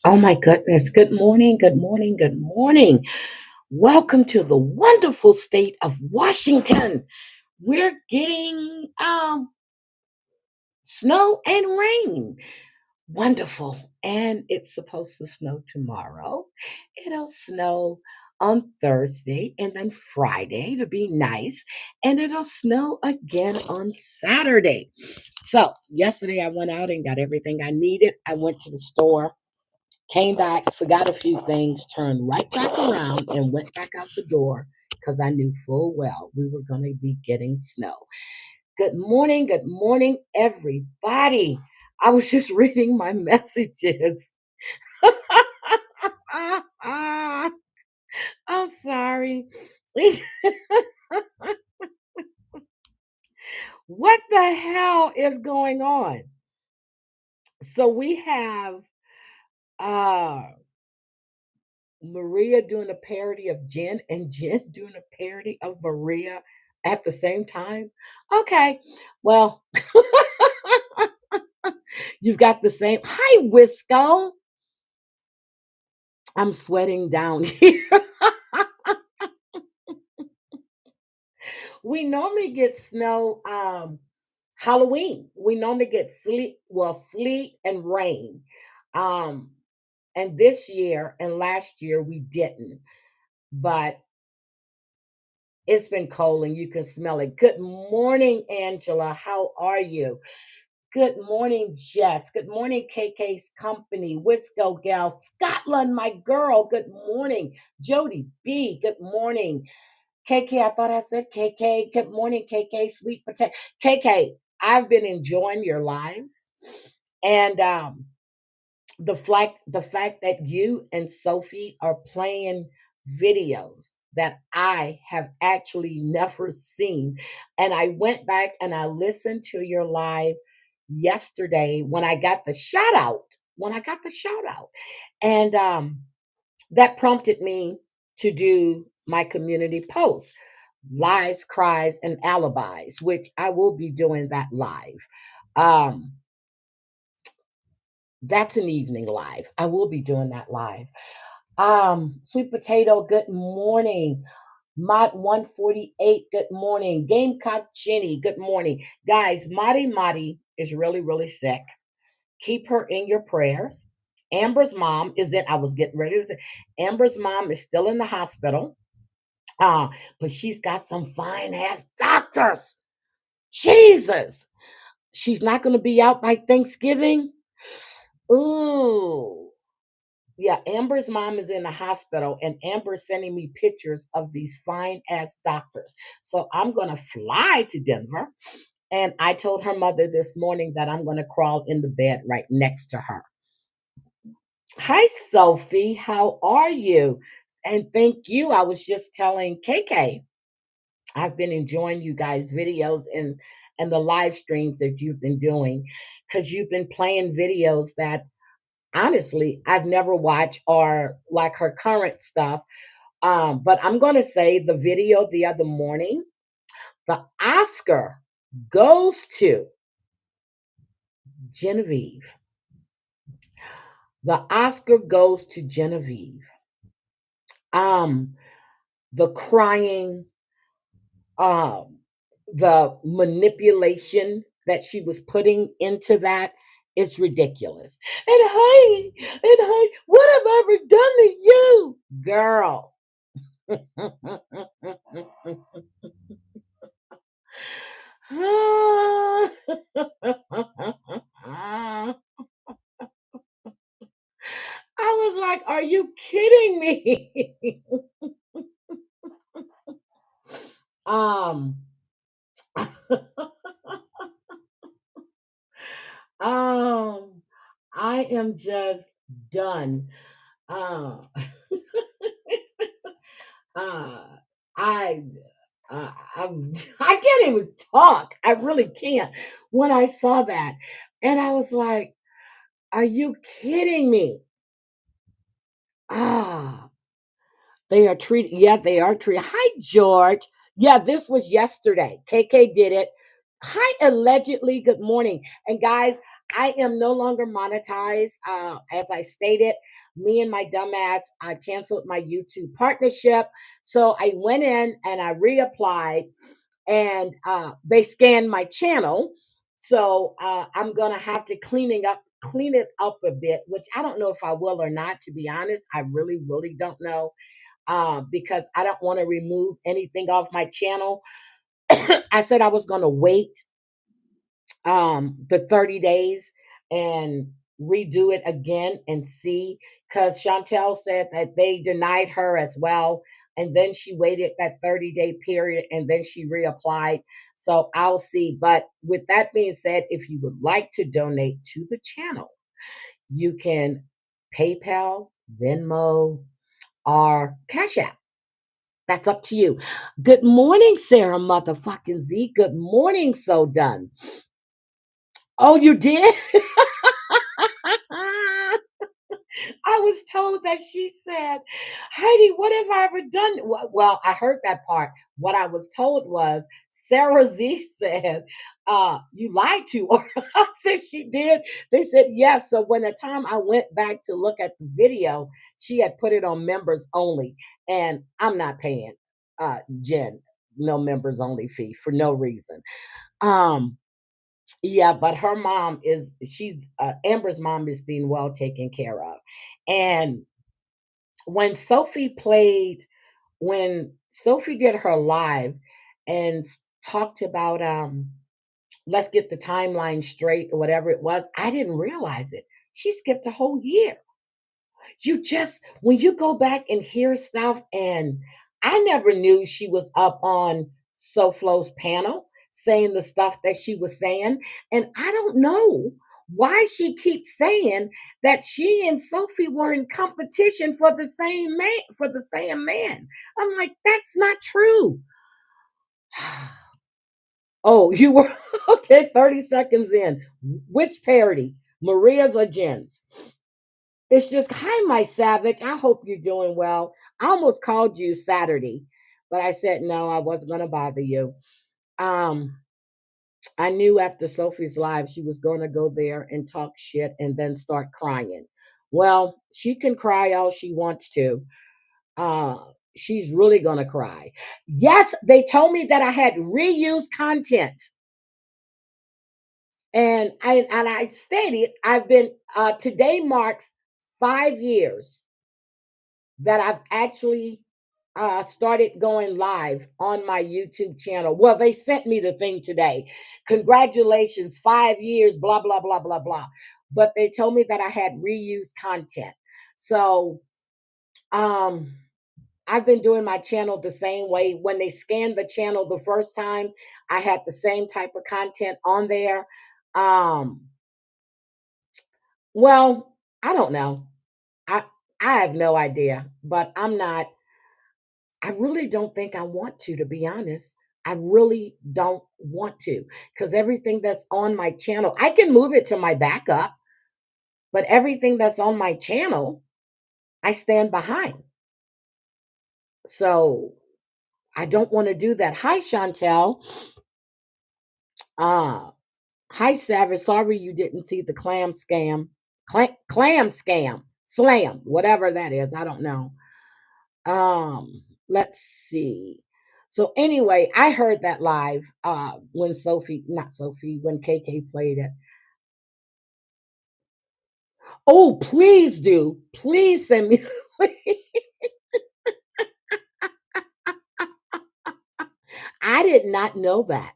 Oh my goodness. Good morning. Good morning. Good morning. Welcome to the wonderful state of Washington. We're getting snow and rain. Wonderful. And it's supposed to snow tomorrow. It'll snow on Thursday and then Friday to be nice. And it'll snow again on Saturday. So, yesterday I went out and got everything I needed. I went to the store. Came back, forgot a few things, turned right back around and went back out the door because I knew full well we were going to be getting snow. Good morning, everybody. I was just reading my messages. I'm sorry. What the hell is going on? So we have uh Maria doing a parody of Jen and Jen doing a parody of Maria at the same time. Okay, well, you've got the same. Hi, Wisco. I'm sweating down here. We normally get snow Halloween. We normally get sleet and rain. Um, and this year and last year we didn't. But it's been cold and you can smell it. Good morning, Angela. How are you? Good morning, Jess. Good morning, KK's Company, Wisco Gal, Scotland, my girl. Good morning, Jody B. Good morning, KK. I thought I said KK. Good morning, KK. Sweet potato. KK, I've been enjoying your lives, and the fact that you and Sophie are playing videos that I have actually never seen. And I went back and I listened to your live yesterday when I got the shout out. When I got the shout out. And that prompted me to do my community post, Lies, Cries, and Alibis, which I will be doing that live. Um, that's an evening live. I will be doing that live. Sweet Potato, good morning. Mod 148, good morning. Gamecock Jenny, good morning. Guys, Madi is really, really sick. Keep her in your prayers. Amber's mom is in, I was getting ready to say, Amber's mom is still in the hospital. Uh, but she's got some fine ass doctors. Jesus. She's not going to be out by Thanksgiving. Ooh. Yeah, Amber's mom is in the hospital, and Amber's sending me pictures of these fine ass doctors. So I'm going to fly to Denver. And I told her mother this morning that I'm going to crawl in the bed right next to her. Hi, Sophie. How are you? And thank you. I was just telling KK, I've been enjoying you guys' videos and the live streams that you've been doing because you've been playing videos that honestly I've never watched or like her current stuff. But I'm going to say the video the other morning, the Oscar goes to Genevieve. The Oscar goes to Genevieve. Um, the crying, um, the manipulation that she was putting into that is ridiculous. And hey, what have I ever done to you, girl? I was like, are you kidding me? um, um, I am just done. Uh, uh, I, I'm, I can't even talk. I really can't. When I saw that, and I was like, "Are you kidding me?" Ah, they are treating. Yeah, they are treating. Hi, George. Yeah, this was yesterday. KK did it. Hi, allegedly. Good morning. And guys, I am no longer monetized. As I stated, me and my dumbass, I canceled my YouTube partnership. So I went in and I reapplied, and they scanned my channel. So I'm gonna have to clean it up a bit, which I don't know if I will or not. To be honest, I really, really don't know, because I don't want to remove anything off my channel. I said I was gonna wait the 30 days and redo it again and see, because Chantel said that they denied her as well, and then she waited that 30-day period and then she reapplied. So I'll see. But with that being said, if you would like to donate to the channel, you can PayPal, Venmo, or Cash App. That's up to you. Good morning, Sarah motherfucking Z. Good morning, So Done. Oh, you did? I was told that she said, Heidi, what have I ever done? Well, I heard that part. What I was told was Sarah Z said, you lied to her. I said she did. They said yes. So when the time I went back to look at the video, she had put it on members only. And I'm not paying Jen no members only fee for no reason. Um, yeah, but her mom is she's Amber's mom is being well taken care of. And when Sophie played, when Sophie did her live and talked about let's get the timeline straight or whatever it was, I didn't realize it. She skipped a whole year. You just when you go back and hear stuff, and I never knew she was up on SoFlo's panel saying the stuff that she was saying, and I don't know why she keeps saying that she and Sophie were in competition for the same man. I'm like, that's not true. Oh, you were okay. 30 seconds in. Which parody, Maria's or Jen's? It's just, hi, my savage. I hope you're doing well. I almost called you Saturday, but I said no, I wasn't going to bother you. Um, I knew after Sophie's live, she was going to go there and talk shit and then start crying. Well, she can cry all she wants to. Uh, she's really going to cry. Yes, they told me that I had reused content. And I stated I've been today marks 5 years that I've actually started going live on my YouTube channel. Well, they sent me the thing today. Congratulations, 5 years, blah, blah, blah, blah, blah. But they told me that I had reused content. So um, I've been doing my channel the same way. When they scanned the channel the first time, I had the same type of content on there. Um, well, I don't know. I I have no idea, but I really don't think I want to be honest. I really don't want to, because everything that's on my channel, I can move it to my backup, but everything that's on my channel, I stand behind. So I don't want to do that. Hi, Chantel. Uh, hi, Savage. Sorry you didn't see the clam scam. Clam scam. Slam. Whatever that is. I don't know. Let's see. So anyway, I heard that live when not Sophie, when KK played it. Oh, please do. Please send me. I did not know that.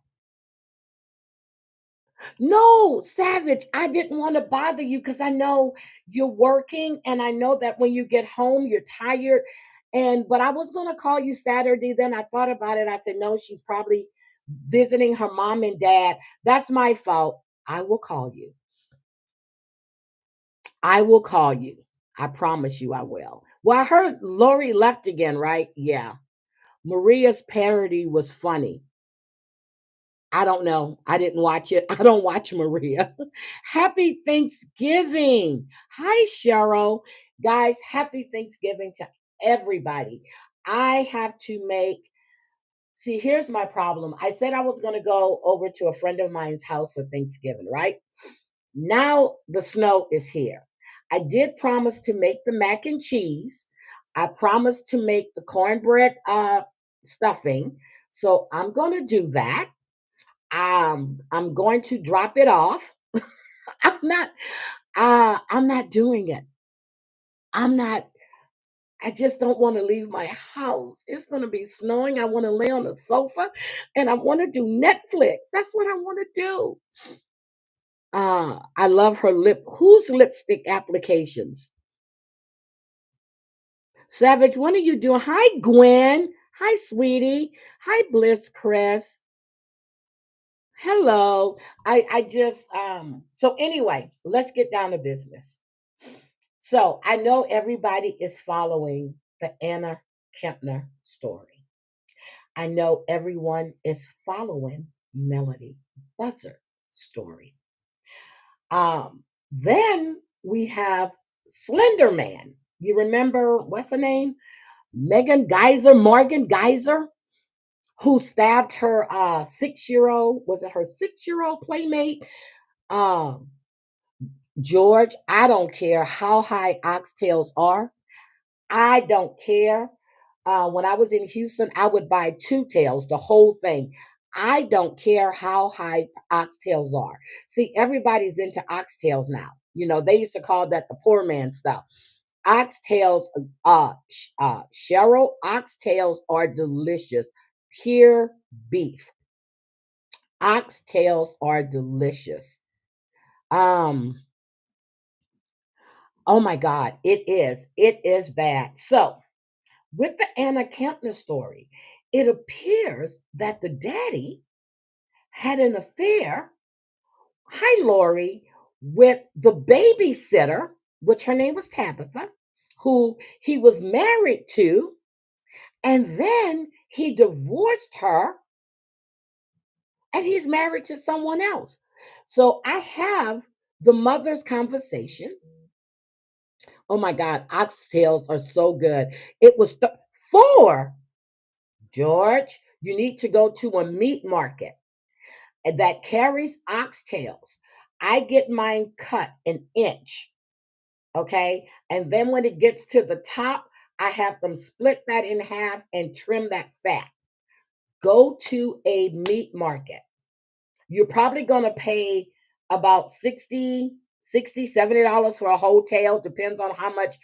No, Savage, I didn't want to bother you because I know you're working and I know that when you get home, you're tired. But I was going to call you Saturday. Then I thought about it. I said, no, she's probably visiting her mom and dad. That's my fault. I will call you. I will call you. I promise you I will. Well, I heard Lori left again, right? Yeah. Maria's parody was funny. I don't know. I didn't watch it. I don't watch Maria. Happy Thanksgiving. Hi, Cheryl. Guys, happy Thanksgiving to everybody. I have to make See, here's my problem. I said I was going to go over to a friend of mine's house for Thanksgiving, right? Now the snow is here. I did promise to make the mac and cheese. I promised to make the cornbread stuffing. So I'm going to do that. I'm going to drop it off. I'm not I'm not doing it. I'm not I just don't want to leave my house. It's going to be snowing. I want to lay on the sofa and I want to do Netflix. That's what I want to do. I love her whose lipstick applications? Savage, what are you doing? Hi, Gwen. Hi, sweetie. Hi, Bliss Crest. Hello. I just so anyway, let's get down to business. So I know everybody is following the Anna Kempner story. I know everyone is following Melody Buzzer story. Then we have Slender Man. You remember what's her name? Megan Geyser, Morgan Geyser, who stabbed her 6-year-old. Was it her 6-year-old playmate? Um, George, I don't care how high oxtails are. I don't care. When I was in Houston, I would buy two tails, the whole thing. I don't care how high oxtails are. See, everybody's into oxtails now. You know, they used to call that the poor man stuff. Oxtails, Cheryl, oxtails are delicious. Pure beef. Oxtails are delicious. Um, oh my God, it is. It is bad. So with the Anna Kempner story, it appears that the daddy had an affair, hi Lori, with the babysitter, which her name was Tabitha, who he was married to, and then he divorced her and he's married to someone else. So I have the mother's conversation. Oh my God, oxtails are so good. It was four. George, you need to go to a meat market that carries oxtails. I get mine cut an inch, okay? And then when it gets to the top, I have them split that in half and trim that fat. Go to a meat market. You're probably going to pay about 60 $70 for a whole tail, depends on how much,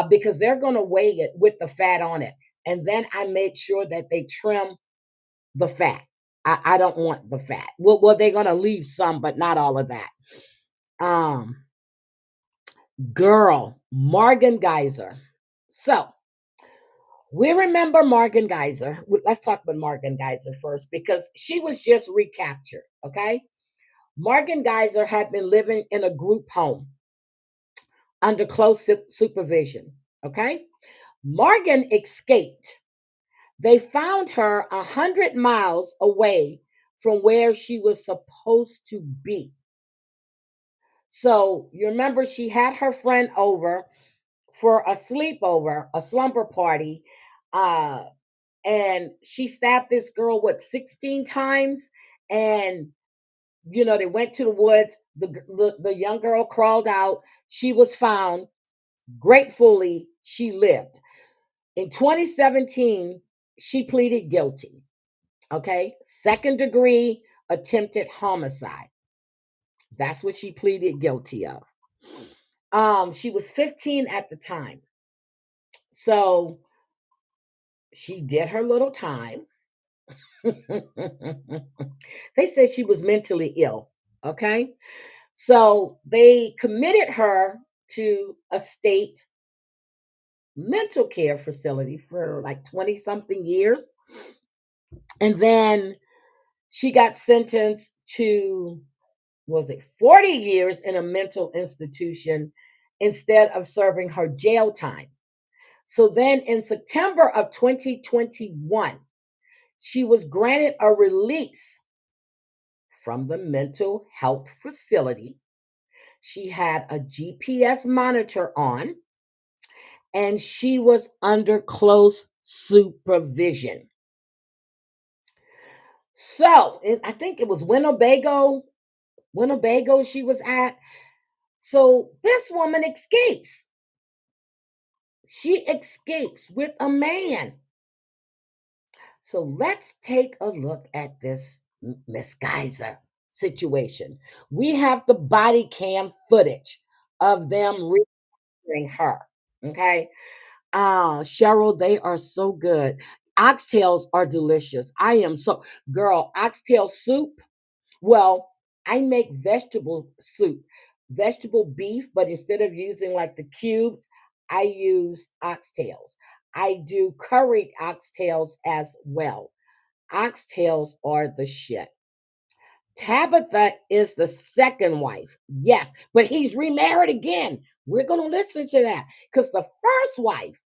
because they're going to weigh it with the fat on it. And then I make sure that they trim the fat. I don't want the fat. Well, they're gonna leave some, but not all of that. Um, Girl, Morgan Geyser. So we remember Morgan Geyser. Let's talk about Morgan Geyser first because she was just recaptured. Okay, Morgan Geyser had been living in a group home under close supervision. Okay, Morgan escaped. They found her 100 miles away from where she was supposed to be. So you remember she had her friend over for a sleepover, a slumber party, uh, and she stabbed this girl what 16 times. And they went to the woods. The young girl crawled out. She was found. Gratefully, she lived. In 2017, she pleaded guilty. Okay, second degree attempted homicide. That's what she pleaded guilty of. She was 15 at the time. So she did her little time. They said she was mentally ill. Okay. So they committed her to a state mental care facility for like 20 something years. And then she got sentenced to, was it 40 years in a mental institution instead of serving her jail time. So then in September of 2021, she was granted a release from the mental health facility. She had a GPS monitor on and she was under close supervision. So I think it was Winnebago she was at. So this woman escapes. She escapes with a man. So let's take a look at this Miss Geyser situation. We have the body cam footage of them rearing her. Okay. Cheryl, they are so good. Oxtails are delicious. I am so, girl, oxtail soup. Well, I make vegetable soup, vegetable beef, but instead of using like the cubes, I use oxtails. I do curried oxtails as well. Oxtails are the shit. Tabitha is the second wife. Yes, but he's remarried again. We're going to listen to that because the first wife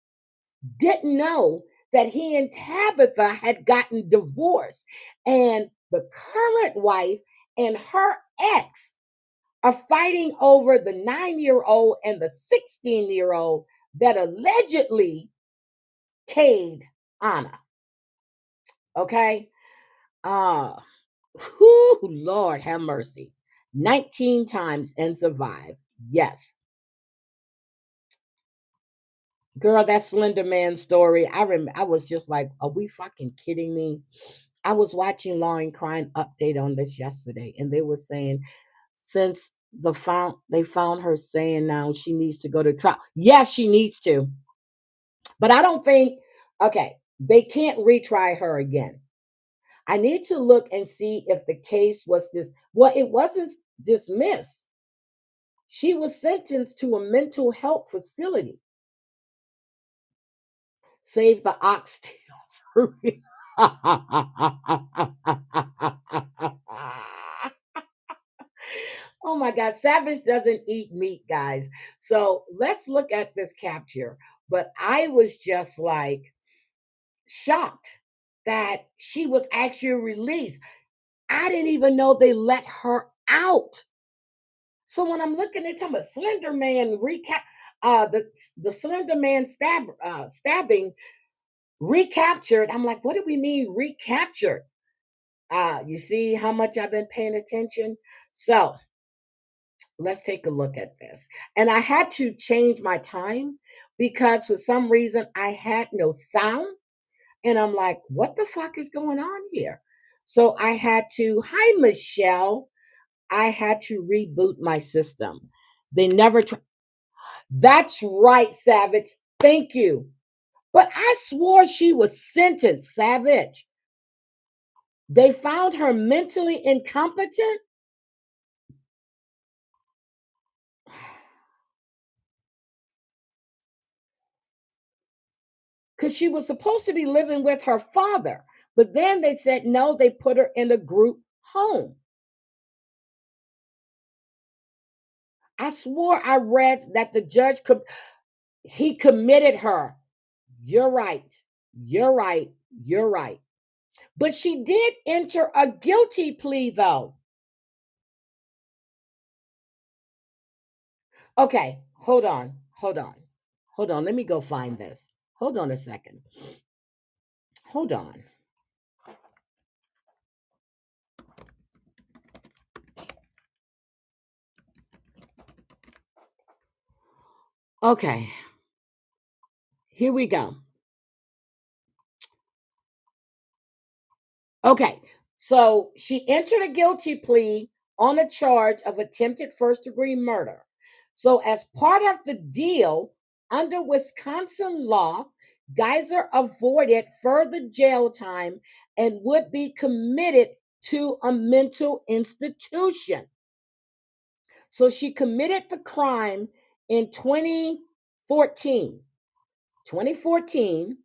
didn't know that he and Tabitha had gotten divorced. And the current wife and her ex are fighting over the 9-year-old and the 16-year-old that allegedly caved Anna. Okay. Uh, whew, Lord have mercy. 19 times and survived. Yes. Girl, that Slender Man story. I was just like, are we fucking kidding me? I was watching Law and Crime update on this yesterday, and they were saying since they found her saying now she needs to go to trial. Yes, she needs to, but I don't think okay, they can't retry her again. I need to look and see if the case was well, it wasn't dismissed. She was sentenced to a mental health facility. Save the oxtail. Oh my God, Savage doesn't eat meat, guys. So let's look at this capture. But I was just like shocked that she was actually released. I didn't even know they let her out. So when I'm looking at talking about Slender Man recap, the Slender Man stabbing recaptured. I'm like, what do we mean recaptured? You see how much I've been paying attention. So let's take a look at this. And I had to change my time because for some reason I had no sound. And I'm like, what the fuck is going on here? So I had to, hi, Michelle. I had to reboot my system. They never, that's right, Savage. Thank you. But I swore she was sentenced, Savage. They found her mentally incompetent. Because she was supposed to be living with her father. But then they said no, they put her in a group home. I swore I read that the judge he committed her. You're right. You're right. You're right. But she did enter a guilty plea though. Okay, hold on. Hold on. Hold on. Let me go find this. Hold on a second. Hold on. Okay. Here we go. Okay, so she entered a guilty plea on a charge of attempted first degree murder. So, as part of the deal, under Wisconsin law, Geyser avoided further jail time and would be committed to a mental institution. So, she committed the crime in 2014. 2014,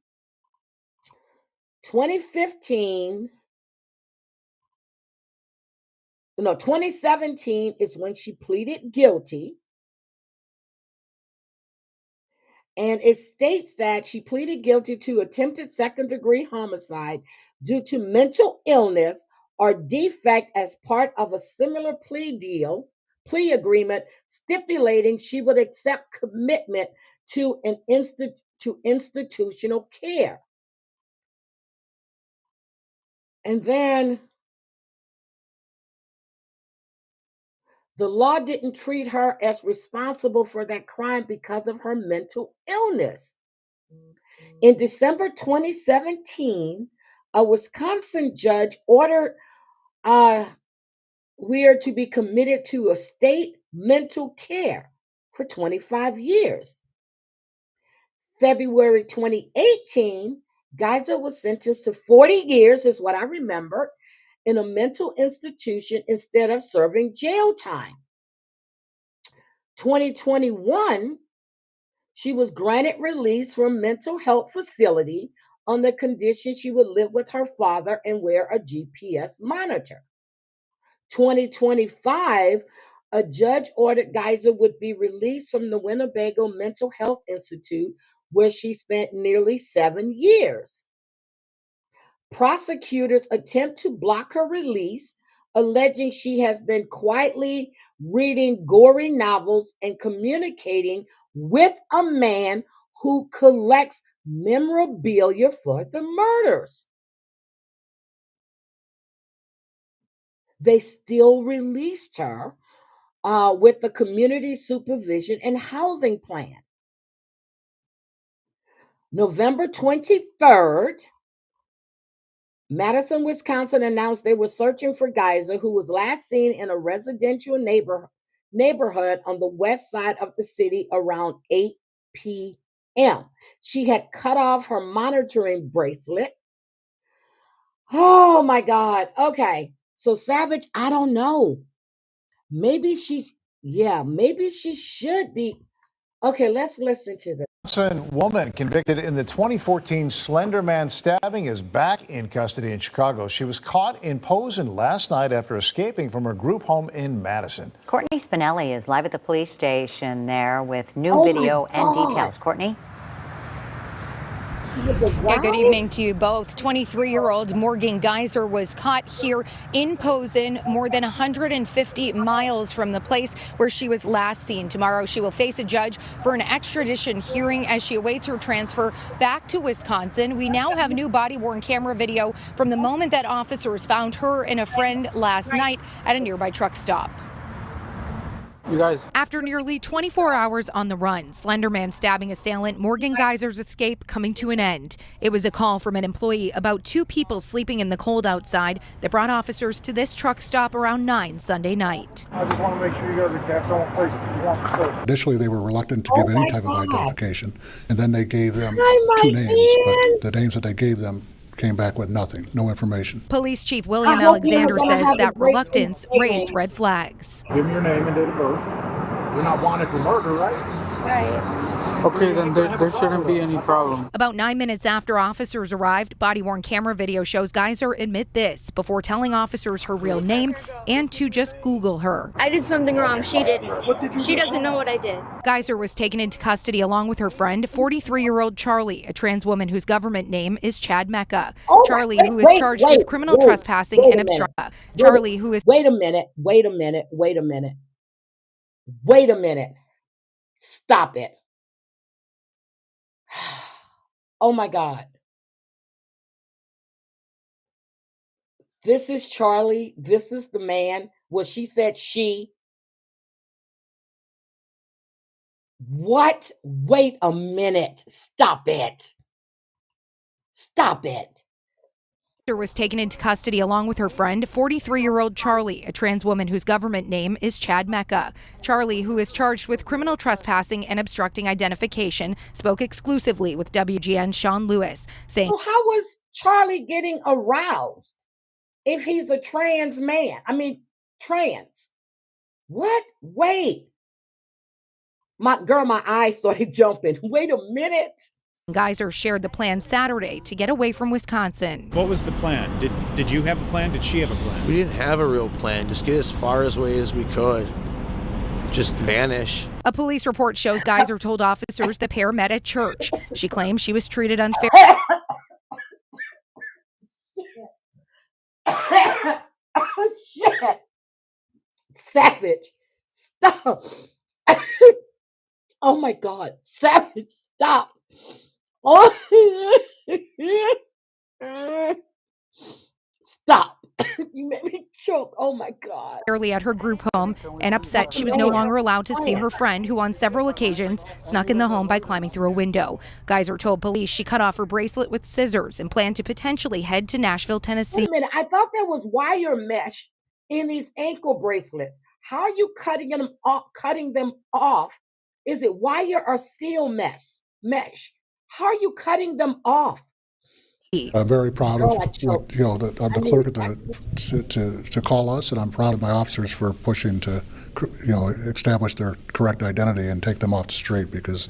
2015, no, 2017 is when she pleaded guilty. And it states that she pleaded guilty to attempted second degree homicide due to mental illness or defect as part of a similar plea agreement stipulating she would accept commitment to to institutional care. And then The law didn't treat her as responsible for that crime because of her mental illness. In December 2017, a Wisconsin judge ordered Weir to be committed to a state mental care for 25 years. February 2018, Geyser was sentenced to 40 years, is what I remember, in a mental institution instead of serving jail time. 2021, she was granted release from mental health facility on the condition she would live with her father and wear a GPS monitor. 2025, a judge ordered Geyser would be released from the Winnebago Mental Health Institute, where she spent nearly 7 years. Prosecutors attempt to block her release, alleging she has been quietly reading gory novels and communicating with a man who collects memorabilia for the murders. They still released her with the community supervision and housing plan. November 23rd, Madison, Wisconsin announced they were searching for Geyser, who was last seen in a residential neighborhood on the west side of the city around 8 p.m. She had cut off her monitoring bracelet. Oh my God. Okay. So Savage, I don't know. Maybe maybe she should be. Okay, let's listen to this. Woman convicted in the 2014 Slender Man stabbing is back in custody in Chicago. She was caught in Posen last night after escaping from her group home in Madison. Courtney Spinelli is live at the police station there with new video and details. Courtney? Yeah, good evening to you both. 23-year-old Morgan Geyser was caught here in Posen, more than 150 miles from the place where she was last seen. Tomorrow, she will face a judge for an extradition hearing as she awaits her transfer back to Wisconsin. We now have new body-worn camera video from the moment that officers found her and a friend last night at a nearby truck stop. You guys. After nearly 24 hours on the run, Slender Man stabbing assailant Morgan Geyser's escape coming to an end. It was a call from an employee about 2 people sleeping in the cold outside that brought officers to this truck stop around 9 Sunday night. I just want to make sure you guys have someplace you want to stay. Initially, they were reluctant to give any type of identification, and then they gave them 2 names, but the names that they gave them came back with nothing, no information. Police Chief William Alexander says that reluctance raised red flags. Give me your name and date of birth. You're not wanted for murder, right? Right. Okay, then there shouldn't be any problem. About 9 minutes after officers arrived, body-worn camera video shows Geyser admit this before telling officers her real name and to just Google her. I did something wrong. She didn't. She doesn't know what I did. Geyser was taken into custody along with her friend, 43-year-old Charlie, a trans woman whose government name is Chad Mecca. Charlie, who is charged with criminal trespassing and obstruction. Charlie, who is... Wait a minute. Stop it. Oh my God. This is Charlie. This is the man. Well, she said she. What? Wait a minute. Stop it. Stop it. Was taken into custody along with her friend, 43-year-old Charlie, a trans woman whose government name is Chad Mecca. Charlie, who is charged with criminal trespassing and obstructing identification, spoke exclusively with WGN's Sean Lewis, saying, well, how was Charlie getting aroused if he's a trans man? I mean, trans. What? Wait. My eyes started jumping. Wait a minute. Geyser shared the plan Saturday to get away from Wisconsin. What was the plan? Did you have a plan? Did she have a plan? We didn't have a real plan. Just get as far away as we could. Just vanish. A police report shows Geyser told officers the pair met at church. She claims she was treated unfairly. Oh, shit. Savage. Stop. Oh my God. Savage. Stop. Oh. Stop. You made me choke. Oh my God. Early at her group home and upset she was no longer allowed to see her friend, who on several occasions snuck in the home by climbing through a window. Geyser told police she cut off her bracelet with scissors and planned to potentially head to Nashville, Tennessee. Wait a minute. I thought there was wire mesh in these ankle bracelets. How are you cutting them off? Is it wire or steel mesh? How are you cutting them off? I'm very proud of Oh, I what, choked. the clerk to call us, and I'm proud of my officers for pushing to, establish their correct identity and take them off the street, because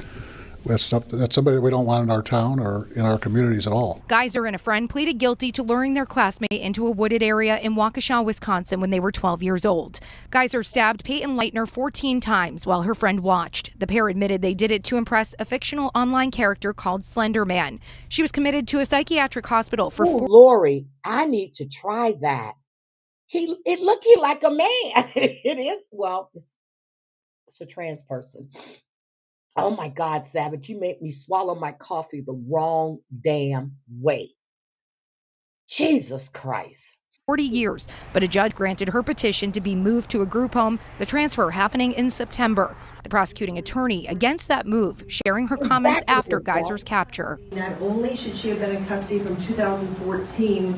that's somebody we don't want in our town or in our communities at all. Geyser and a friend pleaded guilty to luring their classmate into a wooded area in Waukesha, Wisconsin when they were 12 years old. Geyser stabbed Peyton Leitner 14 times while her friend watched. The pair admitted they did it to impress a fictional online character called Slender Man. She was committed to a psychiatric hospital for Lori, I need to try that. It looking like a man. It is. Well, it's a trans person. Oh my God, Savage, you made me swallow my coffee the wrong damn way. Jesus Christ. 40 years, but a judge granted her petition to be moved to a group home, the transfer happening in September. The prosecuting attorney against that move, sharing her comments after Geyser's capture. Not only should she have been in custody from 2014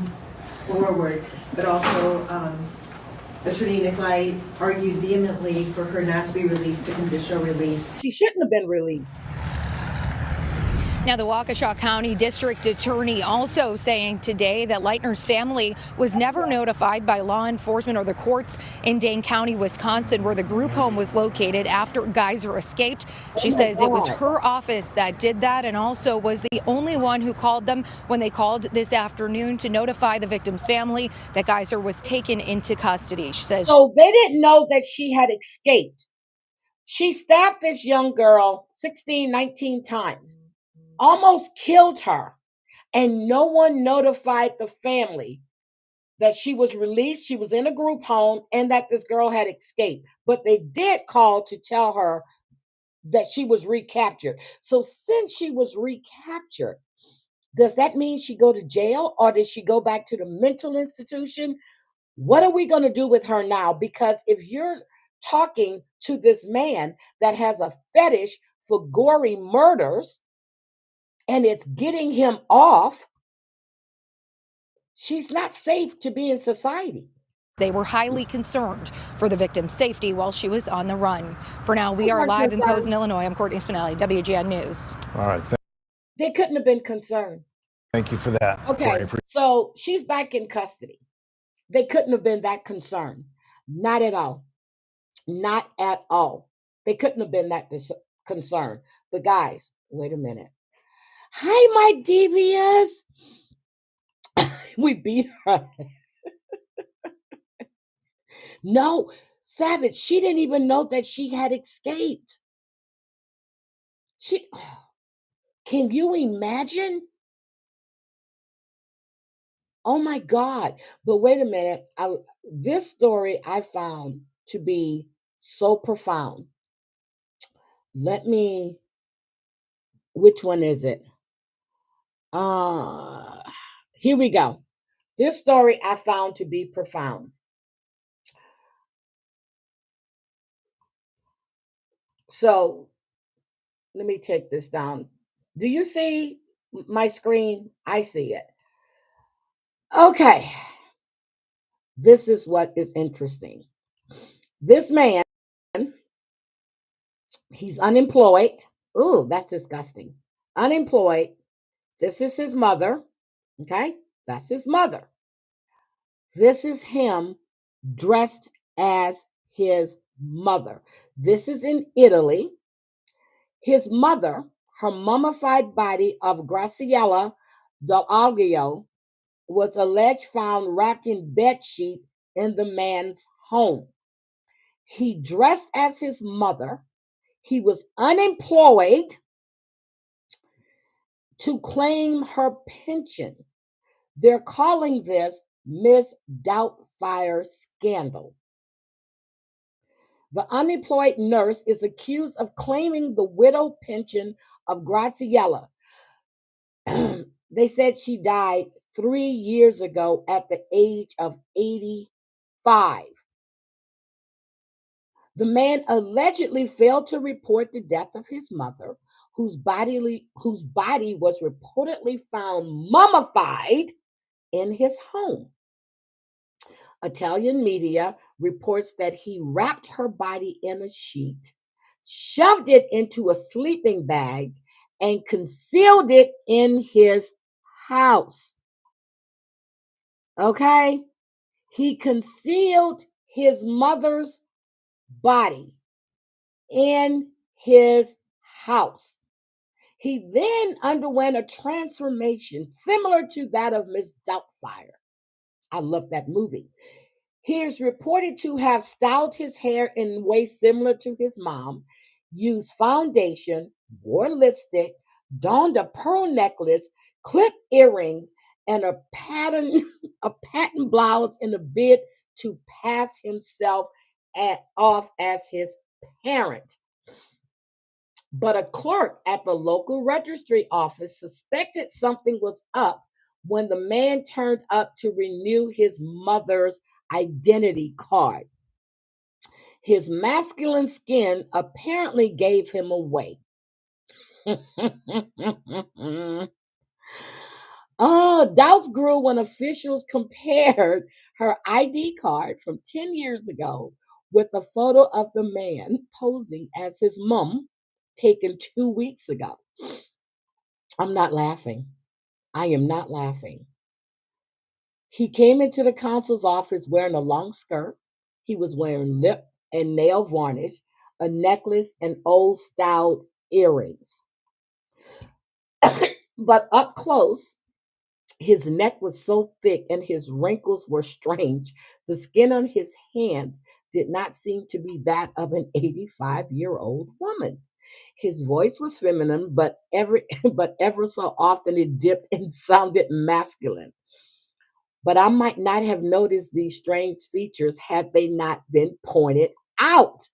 forward, but also Attorney Nicolai argued vehemently for her not to be released to conditional release. She shouldn't have been released. Now, the Waukesha County District Attorney also saying today that Leitner's family was never notified by law enforcement or the courts in Dane County, Wisconsin, where the group home was located after Geyser escaped. She says it was her office that did that, and also was the only one who called them when they called this afternoon to notify the victim's family that Geyser was taken into custody. She says, so they didn't know that she had escaped. She stabbed this young girl 16, 19 times. Almost killed her, and no one notified the family that she was released, she was in a group home, and that this girl had escaped. But they did call to tell her that she was recaptured. So since she was recaptured, does that mean she go to jail, or did she go back to the mental institution? What are we going to do with her now? Because if you're talking to this man that has a fetish for gory murders, and it's getting him off, she's not safe to be in society. They were highly concerned for the victim's safety while she was on the run. For now, we are live in Posen, Illinois. I'm Courtney Spinelli, WGN News. All right. They couldn't have been concerned. Thank you for that. Okay, so she's back in custody. They couldn't have been that concerned. Not at all. Not at all. They couldn't have been that concerned. But guys, wait a minute. Hi, my devious. We beat her. No, Savage, she didn't even know that she had escaped. Can you imagine? Oh my God. But wait a minute. This story I found to be so profound. Which one is it? Here we go. This story I found to be profound. So let me take this down. Do you see my screen? I see it. Okay. This is what is interesting. This man, he's unemployed. Ooh, that's disgusting. Unemployed. This is his mother. Okay, that's his mother. This is him dressed as his mother. This is in Italy. His mother, her mummified body of Graciela Dell'Aglio, was alleged found wrapped in bedsheet in the man's home. He dressed as his mother. He was unemployed to claim her pension. They're calling this Miss Doubtfire scandal. The unemployed nurse is accused of claiming the widow pension of Graciela. They said she died 3 years ago at the age of 85. The man allegedly failed to report the death of his mother, whose body was reportedly found mummified in his home. Italian media reports that he wrapped her body in a sheet, shoved it into a sleeping bag, and concealed it in his house. Okay? He concealed his mother's body in his house. He then underwent a transformation similar to that of Miss Doubtfire. I love that movie. He is reported to have styled his hair in ways similar to his mom, used foundation, wore lipstick, donned a pearl necklace, clipped earrings, and a pattern blouse in a bid to pass himself off as his parent. But a clerk at the local registry office suspected something was up when the man turned up to renew his mother's identity card. His masculine skin apparently gave him away. Doubts grew when officials compared her ID card from 10 years ago with a photo of the man posing as his mom taken 2 weeks ago. I'm not laughing. I am not laughing. He came into the consul's office wearing a long skirt. He was wearing lip and nail varnish, a necklace, and old-styled earrings. But up close, his neck was so thick and his wrinkles were strange. The skin on his hands did not seem to be that of an 85-year-old woman. His voice was feminine, but ever so often it dipped and sounded masculine. But I might not have noticed these strange features had they not been pointed out.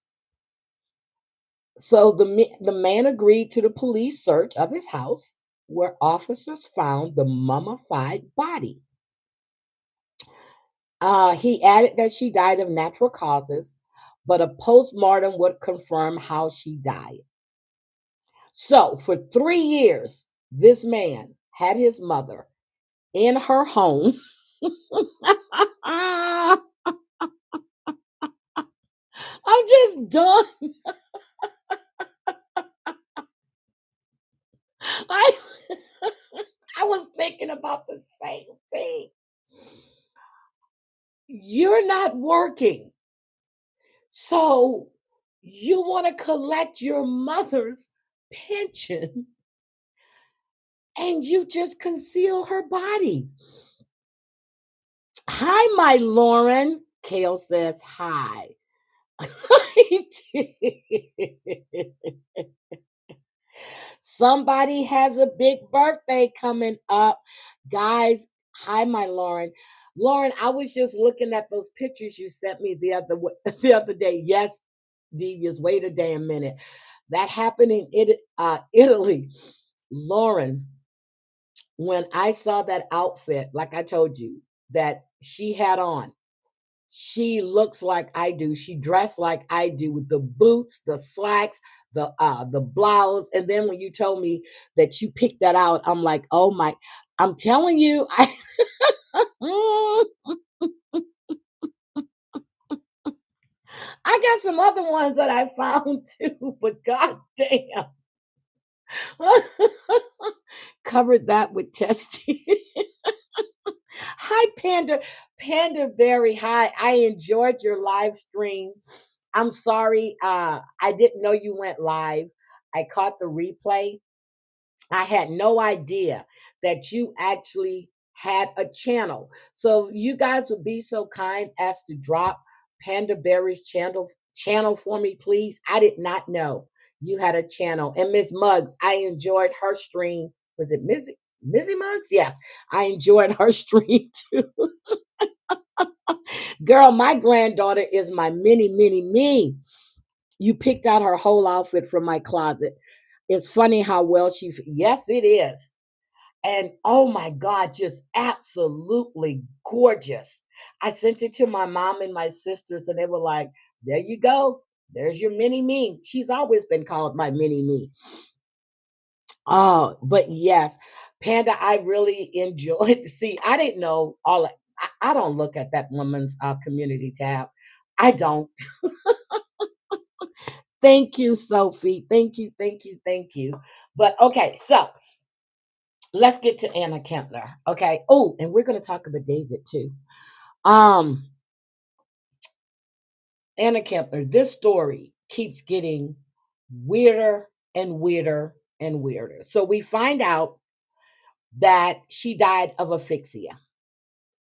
So the man agreed to the police search of his house, where officers found the mummified body. He added that she died of natural causes, but a postmortem would confirm how she died. So for 3 years, this man had his mother in her home. I'm just done. I was thinking about the same thing. You're not working, so you want to collect your mother's pension and you just conceal her body. Hi, my Lauren. Kale says hi. Somebody has a big birthday coming up. Guys, hi, my Lauren. Lauren, I was just looking at those pictures you sent me the other day. Yes, Devious, wait a damn minute. That happened in Italy. Lauren, when I saw that outfit, like I told you, that she had on, she looks like I do. She dressed like I do with the boots, the slacks, the blouse. And then when you told me that you picked that out, I'm like, oh my, I'm telling you, I got some other ones that I found too, but god damn. Covered that with testy. Hi, Panda Berry. Hi, I enjoyed your live stream. I'm sorry, I didn't know you went live. I caught the replay. I had no idea that you actually had a channel. So you guys would be so kind as to drop Panda Berry's channel for me, please. I did not know you had a channel. And Miss Muggs, I enjoyed her stream. Was it Missy Muggs? Yes, I enjoyed her stream too. Girl, my granddaughter is my mini me. You picked out her whole outfit from my closet. It's funny how well yes, it is. And oh my God, just absolutely gorgeous. I sent it to my mom and my sisters, and they were like, there you go. There's your mini me. She's always been called my mini me. Oh, but yes, Panda, I really enjoyed. See, I didn't know all. I don't look at that woman's community tab. I don't. Thank you, Sophie. Thank you, thank you, thank you. But okay, so let's get to Anna Kempner. Okay. Oh, and we're going to talk about David too. Um, Anna Kempner, this story keeps getting weirder and weirder and weirder. So we find out that she died of asphyxia.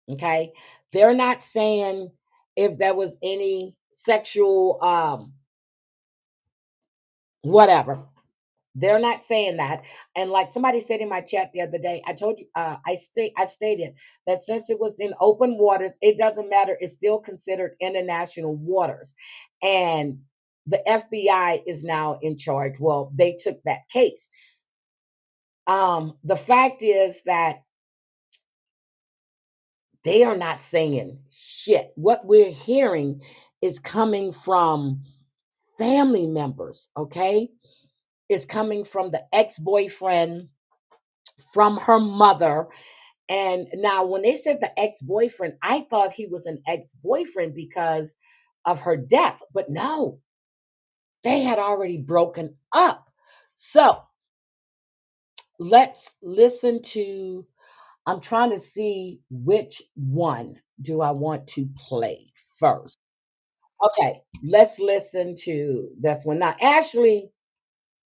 Okay. They're not saying if there was any sexual whatever. They're not saying that. And like somebody said in my chat the other day, I told you, I stated that since it was in open waters, it doesn't matter. It's still considered international waters. And the FBI is now in charge. Well, they took that case. The fact is that they are not saying shit. What we're hearing is coming from family members, okay? Is coming from the ex-boyfriend, from her mother. And now when they said the ex-boyfriend, I thought he was an ex-boyfriend because of her death, but no, they had already broken up. So let's listen to, I'm trying to see which one do I want to play first. Okay, let's listen to this one. Now, Ashley,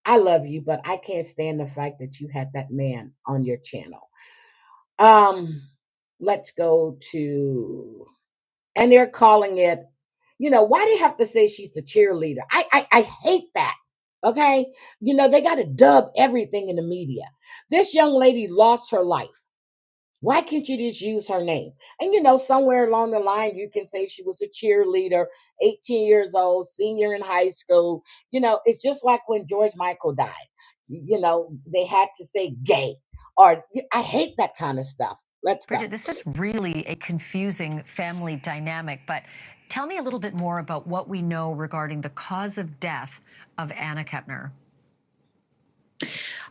I love you, but I can't stand the fact that you had that man on your channel. Let's go to, and they're calling it, why do you have to say she's the cheerleader? I hate that. Okay. They got to dub everything in the media. This young lady lost her life. Why can't you just use her name? And somewhere along the line, you can say she was a cheerleader, 18 years old, senior in high school. It's just like when George Michael died. They had to say gay, or I hate that kind of stuff. Let's go. Bridget, this is really a confusing family dynamic, but tell me a little bit more about what we know regarding the cause of death of Anna Kempner.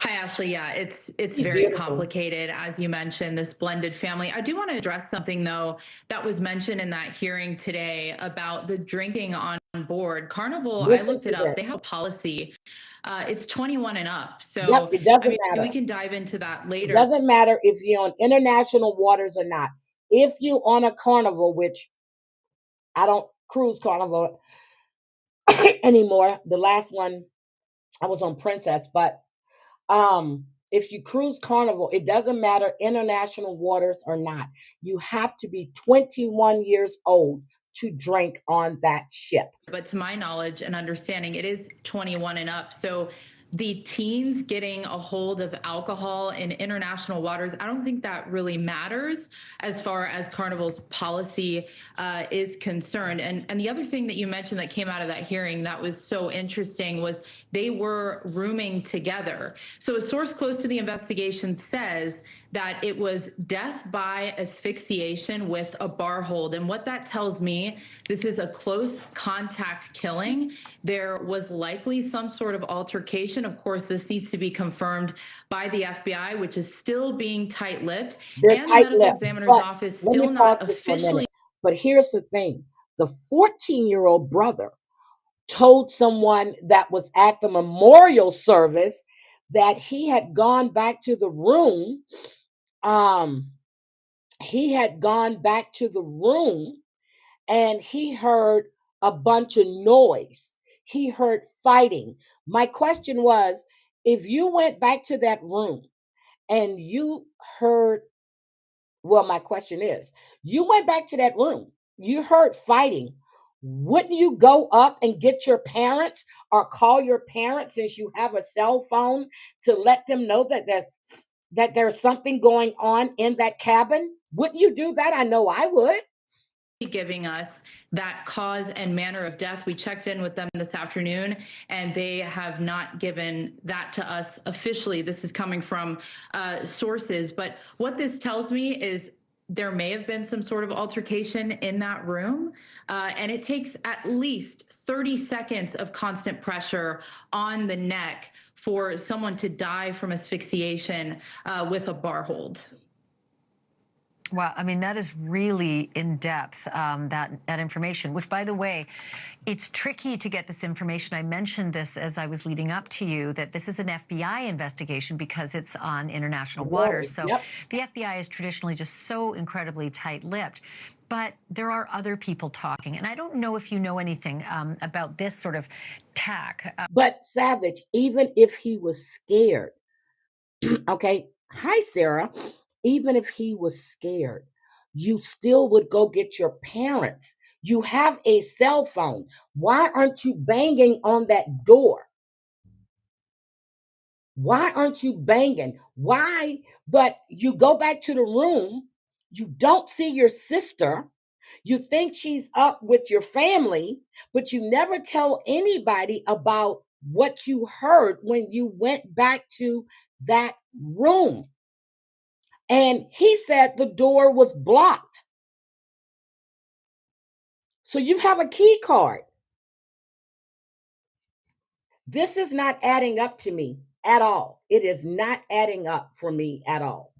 Hi, Ashley. Yeah, it's She's very beautiful. complicated, as you mentioned, this blended family. I do want to address something, though, that was mentioned in that hearing today about the drinking on board. Carnival, I looked it up. They have a policy. It's 21 and up. So, Yep, it doesn't I mean, matter. we can dive into that It later. doesn't matter if you're on international waters or not. If you on a Carnival, which I don't cruise Carnival anymore. The last one I was on Princess, but if you cruise Carnival, it doesn't matter international waters or not. You have to be 21 years old to drink on that ship. But to my knowledge and understanding, it is 21 and up. So the teens getting a hold of alcohol in international waters, I don't think that really matters as far as Carnival's policy is concerned. And the other thing that you mentioned that came out of that hearing that was so interesting was they were rooming together. So a source close to the investigation says that it was death by asphyxiation with a bar hold. And what that tells me, this is a close contact killing. There was likely some sort of altercation. Of course, this needs to be confirmed by the FBI, which is still being tight-lipped. And the medical examiner's office still not officially. But here's the thing. The 14-year-old brother told someone that was at the memorial service that he had gone back to the room. He had gone back to the room and he heard a bunch of noise. He heard fighting. My question was, if you went back to that room and you heard, well, my question is, you went back to that room, you heard fighting, wouldn't you go up and get your parents or call your parents, since you have a cell phone, to let them know that there's something going on in that cabin? Wouldn't you do that? I know I would. giving us that cause and manner of death. We checked in with them this afternoon, and they have not given that to us officially. This is coming from sources. But what this tells me is there may have been some sort of altercation in that room, and it takes at least 30 seconds of constant pressure on the neck for someone to die from asphyxiation with a bar hold. Wow, I mean, that is really in-depth, that information, which, by the way, it's tricky to get this information. I mentioned this as I was leading up to you, that this is an FBI investigation because it's on international waters. So the FBI is traditionally just so incredibly tight-lipped. But there are other people talking. And I don't know if you know anything about this sort of tack. But Savage, even if he was scared, okay, hi, Sarah. Even if he was scared, you still would go get your parents. You have a cell phone. Why aren't you banging on that door? Why aren't you banging? Why? But you go back to the room. You don't see your sister. You think she's up with your family, but you never tell anybody about what you heard when you went back to that room. And he said the door was blocked. So you have a key card. This is not adding up to me at all. It is not adding up for me at all.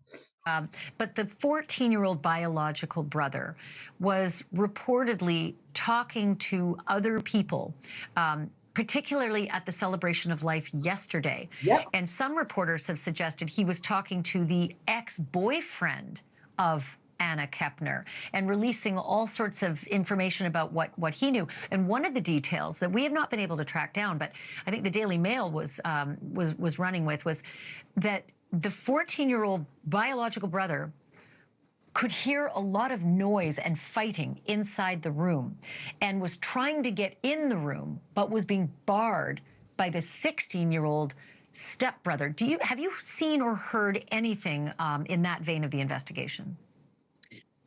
But the 14-year-old biological brother was reportedly talking to other people, particularly at the celebration of life yesterday. And some reporters have suggested he was talking to the ex-boyfriend of Anna Kepner and releasing all sorts of information about what he knew. And one of the details that we have not been able to track down, but I think the Daily Mail was running with, was that the 14-year-old biological brother could hear a lot of noise and fighting inside the room and was trying to get in the room, but was being barred by the 16-year-old stepbrother. Have you seen or heard anything in that vein of the investigation?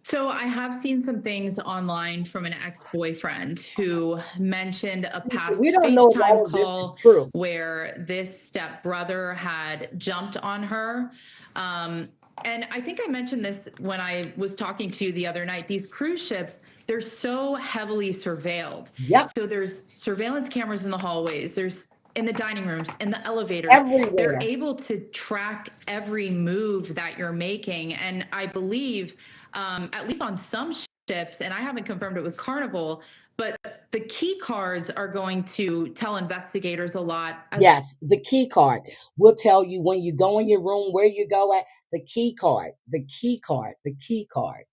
So I have seen some things online from an ex-boyfriend who mentioned a past FaceTime call where this stepbrother had jumped on her. And I think I mentioned this when I was talking to you the other night. These cruise ships, they're so heavily surveilled. So there's surveillance cameras in the hallways. There's in the dining rooms, in the elevators. Everywhere. They're able to track every move that you're making. And I believe, at least on some ships, and I haven't confirmed it with Carnival, but the key cards are going to tell investigators a lot. Yes, the key card will tell you when you go in your room, where you go at, the key card, the key card, the key card.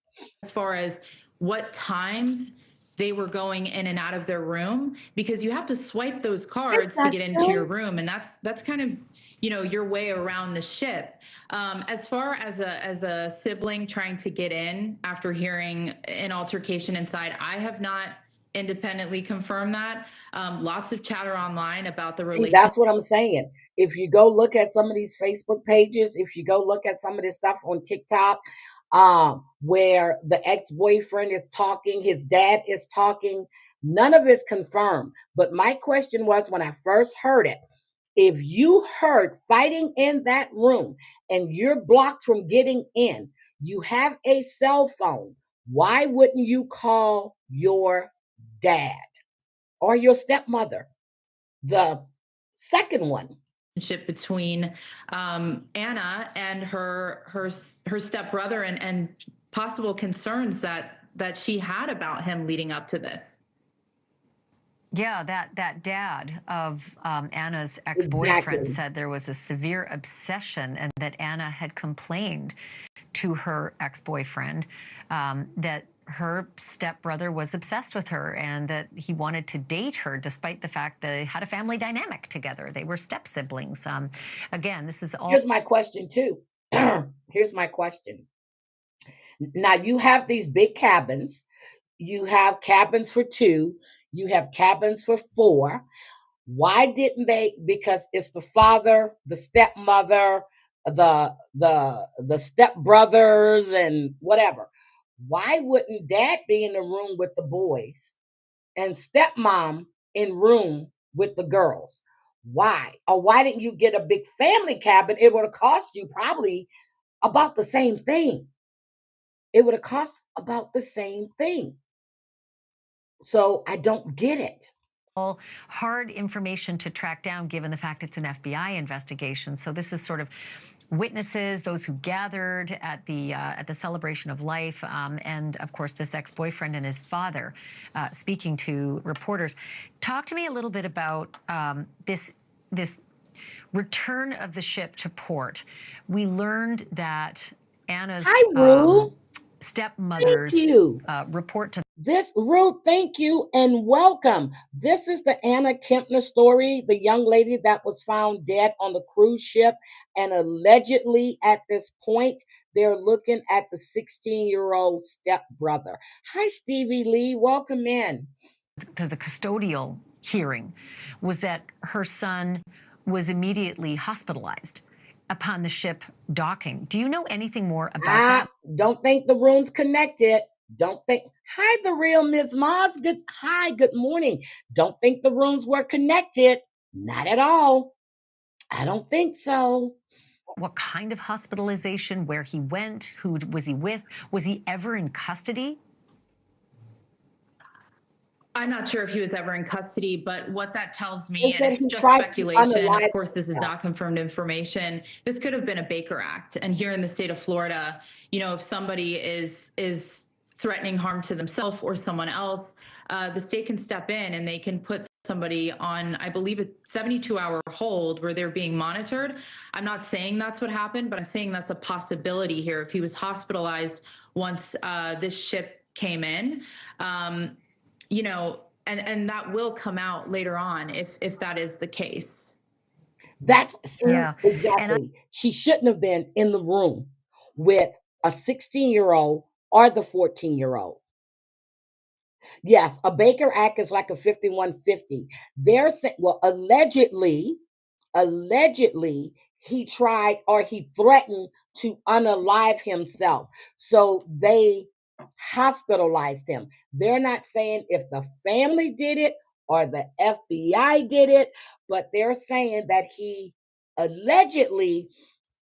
As far as what times they were going in and out of their room, because you have to swipe those cards to get into your room. And that's kind of, you know, your way around the ship. As far as a sibling trying to get in after hearing an altercation inside, I have not independently confirmed that. Lots of chatter online about the relationship. That's what I'm saying. If you go look at some of these Facebook pages, if you go look at some of this stuff on TikTok, where the ex-boyfriend is talking, his dad is talking, none of it's confirmed. But my question was, when I first heard it, if you heard fighting in that room and you're blocked from getting in, you have a cell phone, why wouldn't you call your dad or your stepmother, the second one? Between Anna and her stepbrother and possible concerns that she had about him leading up to this. Yeah, that dad of Anna's ex-boyfriend said there was a severe obsession and that Anna had complained to her ex-boyfriend that her stepbrother was obsessed with her and that he wanted to date her despite the fact they had a family dynamic together. They were step siblings. Again, this is all. Here's my question too. Here's my question. Now you have these big cabins. You have cabins for 2. You have cabins for 4. Why didn't they? Because it's the father, the stepmother, the stepbrothers, and whatever. why wouldn't dad be in the room with the boys and stepmom in room with the girls? Why? Or why didn't you get a big family cabin? It would have cost you probably about the same thing. It would have cost about the same thing. So I don't get it. All hard information to track down given the fact it's an FBI investigation. So this is sort of witnesses, those who gathered at the celebration of life, and of course this ex-boyfriend and his father speaking to reporters. Talk to me a little bit about this return of the ship to port. We learned that Anna's stepmother's report to this, Ruth, thank you and welcome. This is the Anna Kempner story, the young lady that was found dead on the cruise ship. And allegedly at this point, they're looking at the 16-year-old stepbrother. Hi, Stevie Lee. Welcome in. To the custodial hearing was that her son was immediately hospitalized upon the ship docking. Do you know anything more about that? Don't think the room's connected. Don't think. Hi, the real Ms. Moss. Good morning. Don't think the rooms were connected. Not at all. I don't think so. What kind of hospitalization? Where he went? Who was he with? Was he ever in custody? I'm not sure if he was ever in custody, but what that tells me, and it's just speculation, of course, this is not confirmed information. This could have been a Baker Act. And here in the state of Florida, you know, if somebody is threatening harm to themselves or someone else, the state can step in and they can put somebody on, I believe, a 72-hour hold where they're being monitored. I'm not saying that's what happened, but I'm saying that's a possibility here. If he was hospitalized once this ship came in, you know, and that will come out later on if that is the case. That's exactly. She shouldn't have been in the room with a 16-year-old or the 14-year-old. Yes, a Baker Act is like a 5150. They're saying, well, allegedly, he tried or he threatened to unalive himself. So they hospitalized him. They're not saying if the family did it or the FBI did it, but they're saying that he allegedly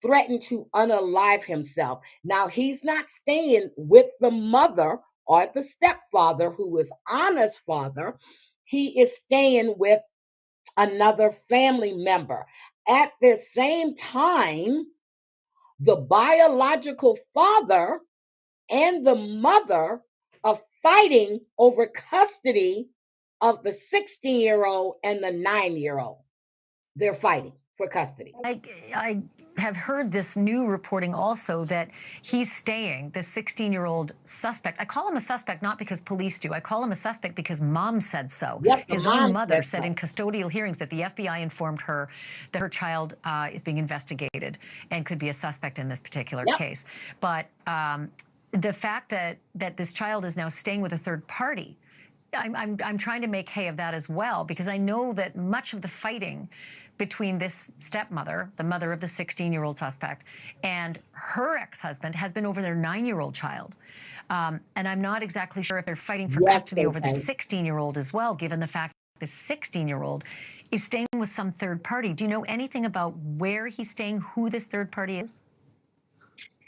threatened to unalive himself. Now, he's not staying with the mother or the stepfather, who is Anna's father. He is staying with another family member. At the same time, the biological father and the mother are fighting over custody of the 16-year-old and the 9-year-old. They're fighting for custody. I have heard this new reporting also that he's staying, the 16-year-old suspect. I call him a suspect not because police do. I call him a suspect because mom said so. Yep, his own mother said in custodial hearings that the FBI informed her that her child is being investigated and could be a suspect in this particular case. But the fact that this child is now staying with a third party, I'm trying to make hay of that as well, because I know that much of the fighting between this stepmother, the mother of the 16-year-old suspect, and her ex-husband has been over their 9-year-old child. And I'm not exactly sure if they're fighting for custody over the 16-year-old as well, given the fact the 16-year-old is staying with some third party. Do you know anything about where he's staying, who this third party is?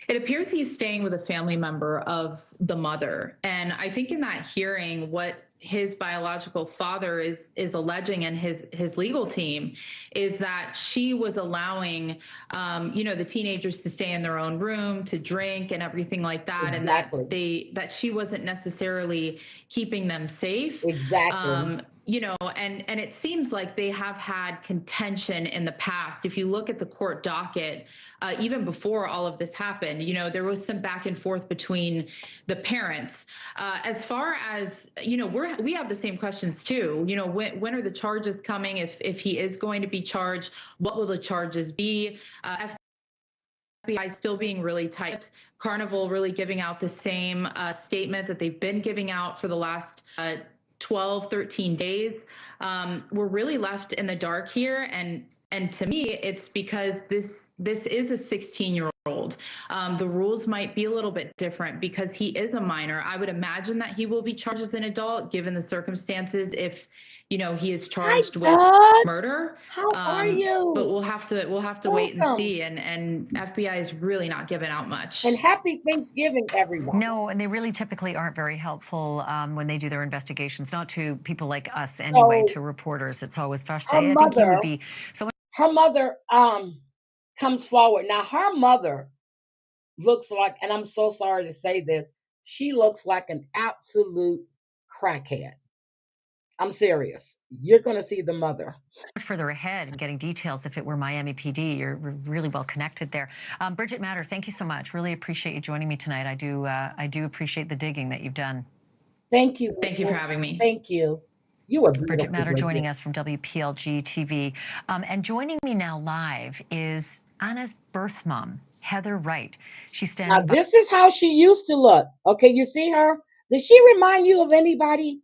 It appears he's staying with a family member of the mother. And I think in that hearing, what his biological father is alleging, and his legal team, is that she was allowing, you know, the teenagers to stay in their own room, to drink and everything like that. Exactly. And that she wasn't necessarily keeping them safe. Exactly. You know, and it seems like they have had contention in the past. If you look at the court docket, even before all of this happened, you know, there was some back and forth between the parents. As far as, you know, we have the same questions too. You know, when are the charges coming? If he is going to be charged, what will the charges be? FBI still being really tight. Carnival really giving out the same statement that they've been giving out for the last 12, 13 days. We're really left in the dark here. And And to me, it's because this is a 16-year-old. The rules might be a little bit different because he is a minor. I would imagine that he will be charged as an adult given the circumstances if, you know, he is charged with murder. How are you? But we'll have to wait and see. And FBI is really not giving out much. And happy Thanksgiving, everyone. No, and they really typically aren't very helpful when they do their investigations, not to people like us anyway, to reporters. It's always frustrating. I think you would be so. Her mother comes forward. Now, her mother looks like, and I'm so sorry to say this, she looks like an absolute crackhead. I'm serious. You're going to see the mother. Further ahead and getting details if it were Miami PD. You're really well connected there. Bridget Matter, thank you so much. Really appreciate you joining me tonight. I do appreciate the digging that you've done. Thank you. Thank you for having me. Thank you. You are Bridget Matter joining us from WPLG TV. And joining me now live is Anna's birth mom, Heather Wright. She's standing Now, this is how she used to look. Okay, you see her? Does she remind you of anybody?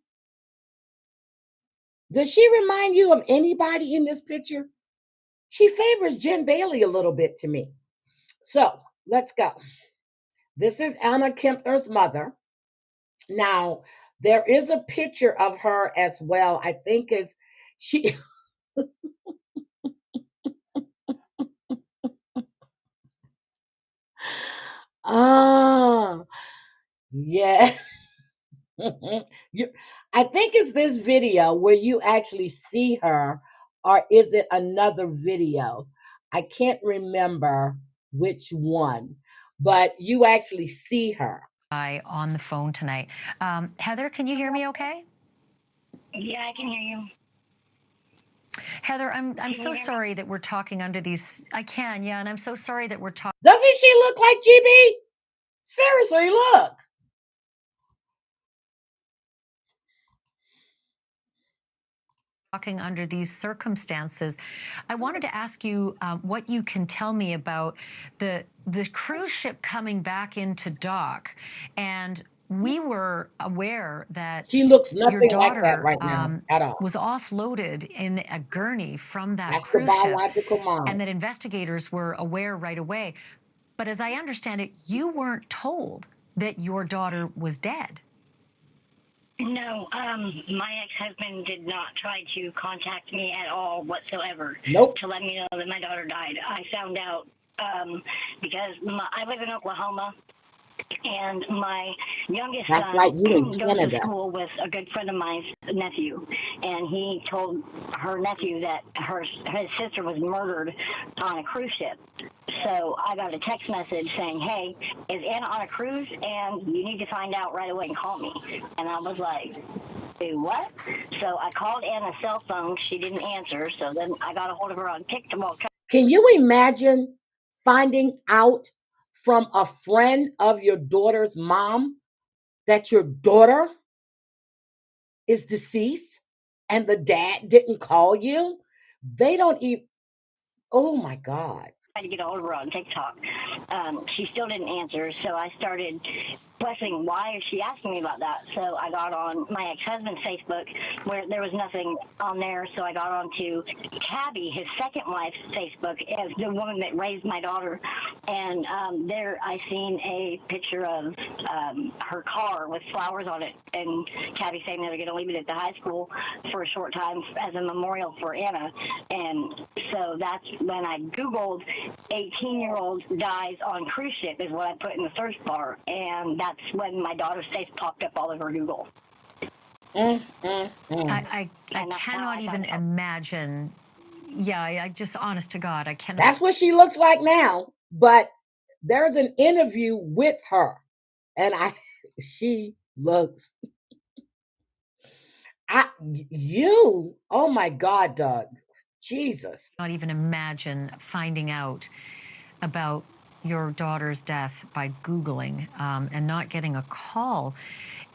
Does she remind you of anybody in this picture? She favors Jen Bailey a little bit to me. So let's go. This is Anna Kempner's mother. Now, there is a picture of her as well. I think it's she. Yeah. I think it's this video where you actually see her, or is it another video? I can't remember which one, but you actually see her. On the phone tonight. Heather, can you hear me okay? Yeah, I can hear you. Heather, I'm so sorry that we're talking under these. I can, yeah, and I'm so sorry that we're talking. Doesn't she look like GB? Seriously, look. Talking under these circumstances. I wanted to ask you what you can tell me about the cruise ship coming back into dock, and we were aware that she looks nothing your daughter, like that right now at all. Was offloaded in a gurney from that That's cruise the ship, biological mom. and that investigators were aware right away. But as I understand it, you weren't told that your daughter was dead. No, my ex-husband did not try to contact me at all whatsoever. Nope. To let me know that my daughter died. I found out because I live in Oklahoma, and my youngest son goes to school with a good friend of mine's nephew, and he told her nephew that his sister was murdered on a cruise ship. So I got a text message saying, "Hey, is Anna on a cruise? And you need to find out right away and call me." And I was like, "Do what?" So I called Anna's cell phone. She didn't answer. So then I got a hold of her on TikTok. Can you imagine finding out from a friend of your daughter's mom that your daughter is deceased and the dad didn't call you? They don't even. Oh my God. To get a hold of her on TikTok. She still didn't answer, so I started questioning why is she asking me about that. So I got on my ex-husband's Facebook where there was nothing on there, so I got on to Tabby, his second wife's Facebook, as the woman that raised my daughter, and there I seen a picture of her car with flowers on it, and Tabby saying they were going to leave it at the high school for a short time as a memorial for Anna. And so that's when I Googled 18-year-old dies on cruise ship is what I put in the search bar, and that's when my daughter's face popped up all over Google. I cannot even imagine. Yeah, I just, honest to God, I cannot. That's what she looks like now, but there's an interview with her, and she looks. Oh my God, Doug. Jesus. Not even imagine finding out about your daughter's death by Googling and not getting a call.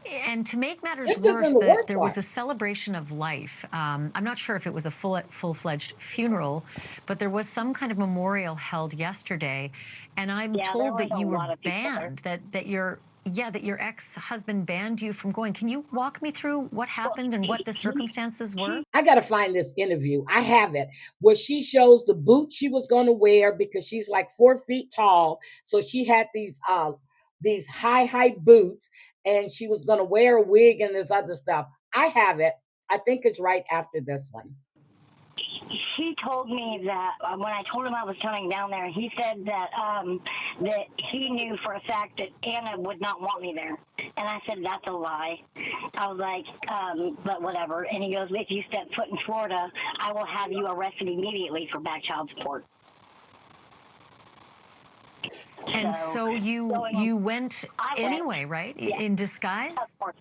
And to make matters worse, there was a celebration of life. I'm not sure if it was a full-fledged funeral, but there was some kind of memorial held yesterday. And I'm told that you were banned, that your yeah, that your ex-husband banned you from going. Can you walk me through what happened and what the circumstances were? I got to find this interview. I have it where she shows the boots she was going to wear because she's like 4 feet tall. So she had these high boots, and she was going to wear a wig and this other stuff. I have it. I think it's right after this one. He told me that when I told him I was coming down there, he said that that he knew for a fact that Anna would not want me there. And I said, that's a lie. I was like, but whatever. And he goes, if you step foot in Florida, I will have you arrested immediately for back child support. And so you went anyway, right? Yeah. In disguise? Of course.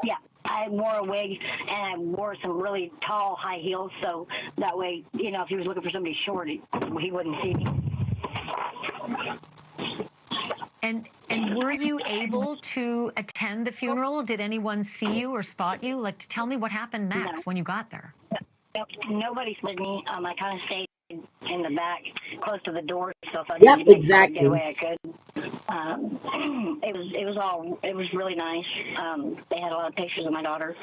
Yeah. I wore a wig and I wore some really tall high heels, so that way, you know, if he was looking for somebody short, he wouldn't see me. And were you able to attend the funeral? Did anyone see you or spot you? Like, tell me what happened next when you got there. Nobody spotted me. I kind of stayed in the back, close to the door, so if I Yep, needed to exactly. get away, I could. It was really nice. They had a lot of pictures of my daughter.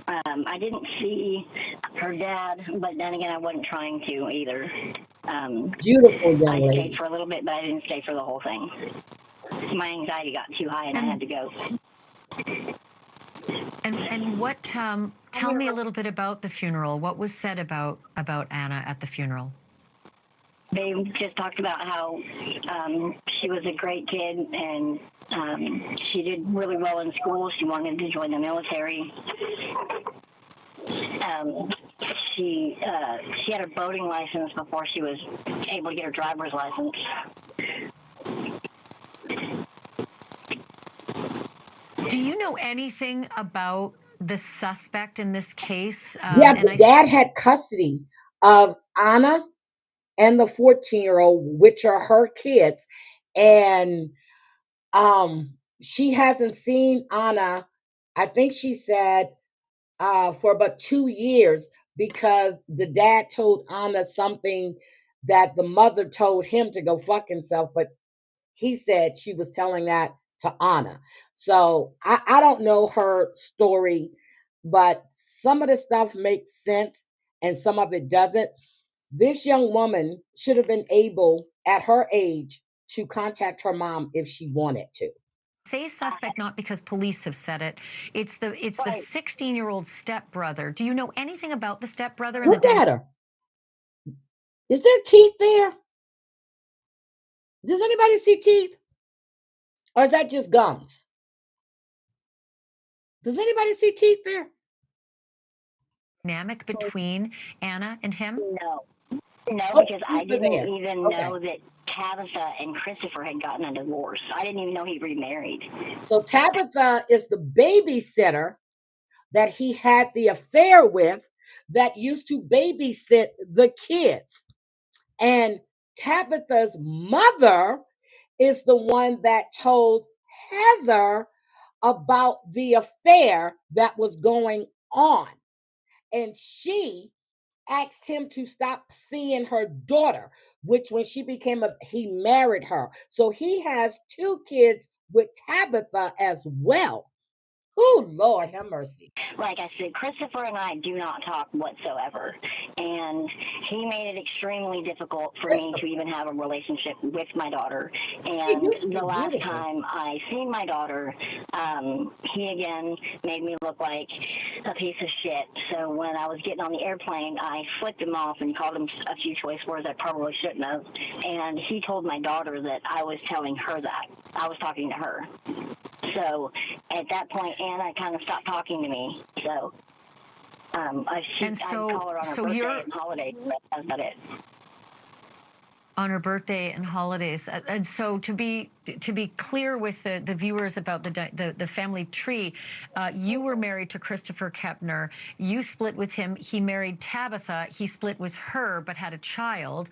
I didn't see her dad, but then again, I wasn't trying to either. Beautiful young I lady. stayed for a little bit, but I didn't stay for the whole thing. My anxiety got too high, and I had to go. And what? Tell me a little bit about the funeral. What was said about Anna at the funeral? They just talked about how she was a great kid and she did really well in school. She wanted to join the military. She had her boating license before she was able to get her driver's license. Do you know anything about the suspect in this case? Yeah, the dad had custody of Anna and the 14-year-old, which are her kids. And she hasn't seen Anna, I think she said, for about 2 years, because the dad told Anna something that the mother told him to go fuck himself, but he said she was telling that to Anna. So I don't know her story, but some of the stuff makes sense and some of it doesn't. This young woman should have been able, at her age, to contact her mom if she wanted to. Say suspect not because police have said it. It's the 16-year-old stepbrother. Do you know anything about the stepbrother and Look at her. Is there teeth there? Does anybody see teeth? Or is that just gums? Does anybody see teeth there? Dynamic between Anna and him? No, because I didn't even know that Tabitha and Christopher had gotten a divorce. I didn't even know he remarried. So Tabitha is the babysitter that he had the affair with that used to babysit the kids. And Tabitha's mother is the one that told Heather about the affair that was going on. And she asked him to stop seeing her daughter, which when she became he married her. So he has 2 kids with Tabitha as well. Oh, Lord, have mercy. Like I said, Christopher and I do not talk whatsoever. And he made it extremely difficult for me to even have a relationship with my daughter. And the last time I seen my daughter, he again made me look like a piece of shit. So when I was getting on the airplane, I flipped him off and called him a few choice words I probably shouldn't have. And he told my daughter that I was telling her that. I was talking to her. So at that point, Anna kind of stopped talking to me. So I call her on her birthday and holidays, but that's about it. On her birthday and holidays. And so to be clear with the viewers about the family tree, you were married to Christopher Kepner. You split with him. He married Tabitha. He split with her, but had a child.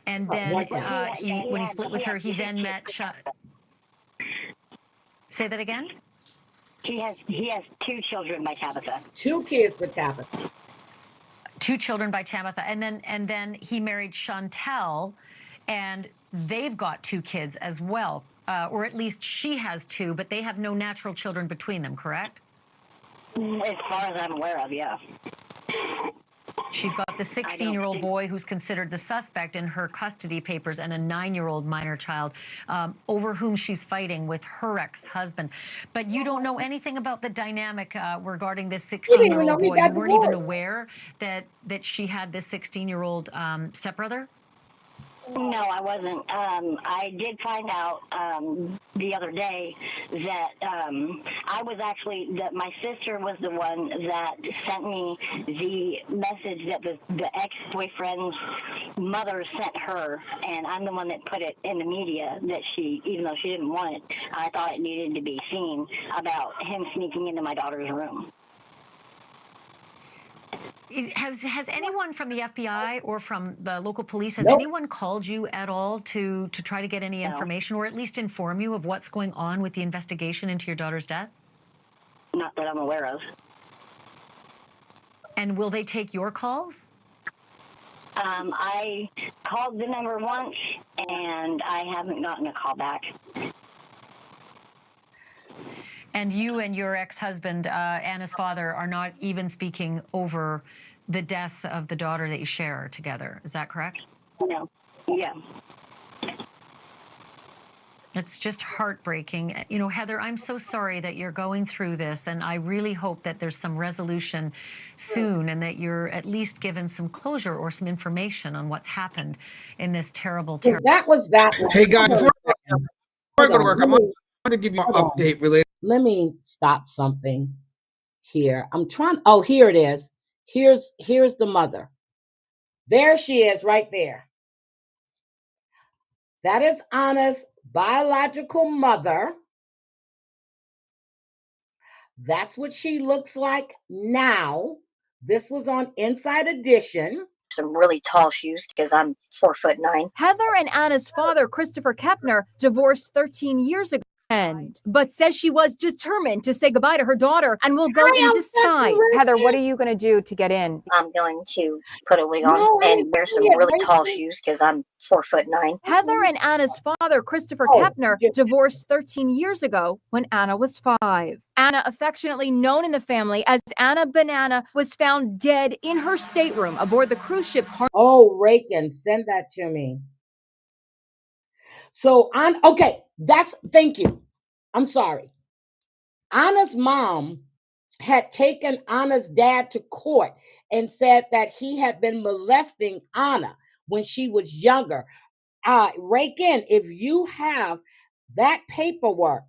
And then when he split with her, he then met... Say that again? He has 2 children by Tabitha. 2 kids with Tabitha. 2 children by Tabitha. And then he married Chantel, and they've got 2 kids as well. or at least she has 2, but they have no natural children between them, correct? As far as I'm aware of, yeah. She's got the 16-year-old boy who's considered the suspect in her custody papers and a 9-year-old minor child over whom she's fighting with her ex-husband. But you don't know anything about the dynamic regarding this 16-year-old boy. You weren't even aware that she had this 16-year-old stepbrother? No, I wasn't. I did find out the other day that my sister was the one that sent me the message that the ex-boyfriend's mother sent her, and I'm the one that put it in the media that even though she didn't want it, I thought it needed to be seen about him sneaking into my daughter's room. Has anyone from the FBI or from the local police, has anyone called you at all to try to get any information or at least inform you of what's going on with the investigation into your daughter's death? Not that I'm aware of. And will they take your calls? I called the number once, and I haven't gotten a call back. And you and your ex-husband, Anna's father, are not even speaking over the death of the daughter that you share together. Is that correct? No. Yeah. It's just heartbreaking. You know, Heather, I'm so sorry that you're going through this, and I really hope that there's some resolution soon and that you're at least given some closure or some information on what's happened in this terrible. That was that one. Hey, guys, before I go to work, I want to give you an update related. Let me stop something here. I'm trying. Oh, here it is. Here's the mother. There she is right there. That is Anna's biological mother. That's what she looks like now. This was on Inside Edition. Some really tall shoes because I'm 4'9". Heather and Anna's father, Christopher Kepner, divorced 13 years ago. But says she was determined to say goodbye to her daughter and will go in disguise. Heather, what are you going to do to get in? I'm going to put a wig on and wear some really tall shoes because I'm 4'9". Heather and Anna's father, Christopher Kepner, divorced 13 years ago when Anna was 5. Anna, affectionately known in the family as Anna Banana, was found dead in her stateroom aboard the cruise ship. Oh, Reagan, send that to me. So, thank you. I'm sorry. Anna's mom had taken Anna's dad to court and said that he had been molesting Anna when she was younger. Reagan, if you have that paperwork,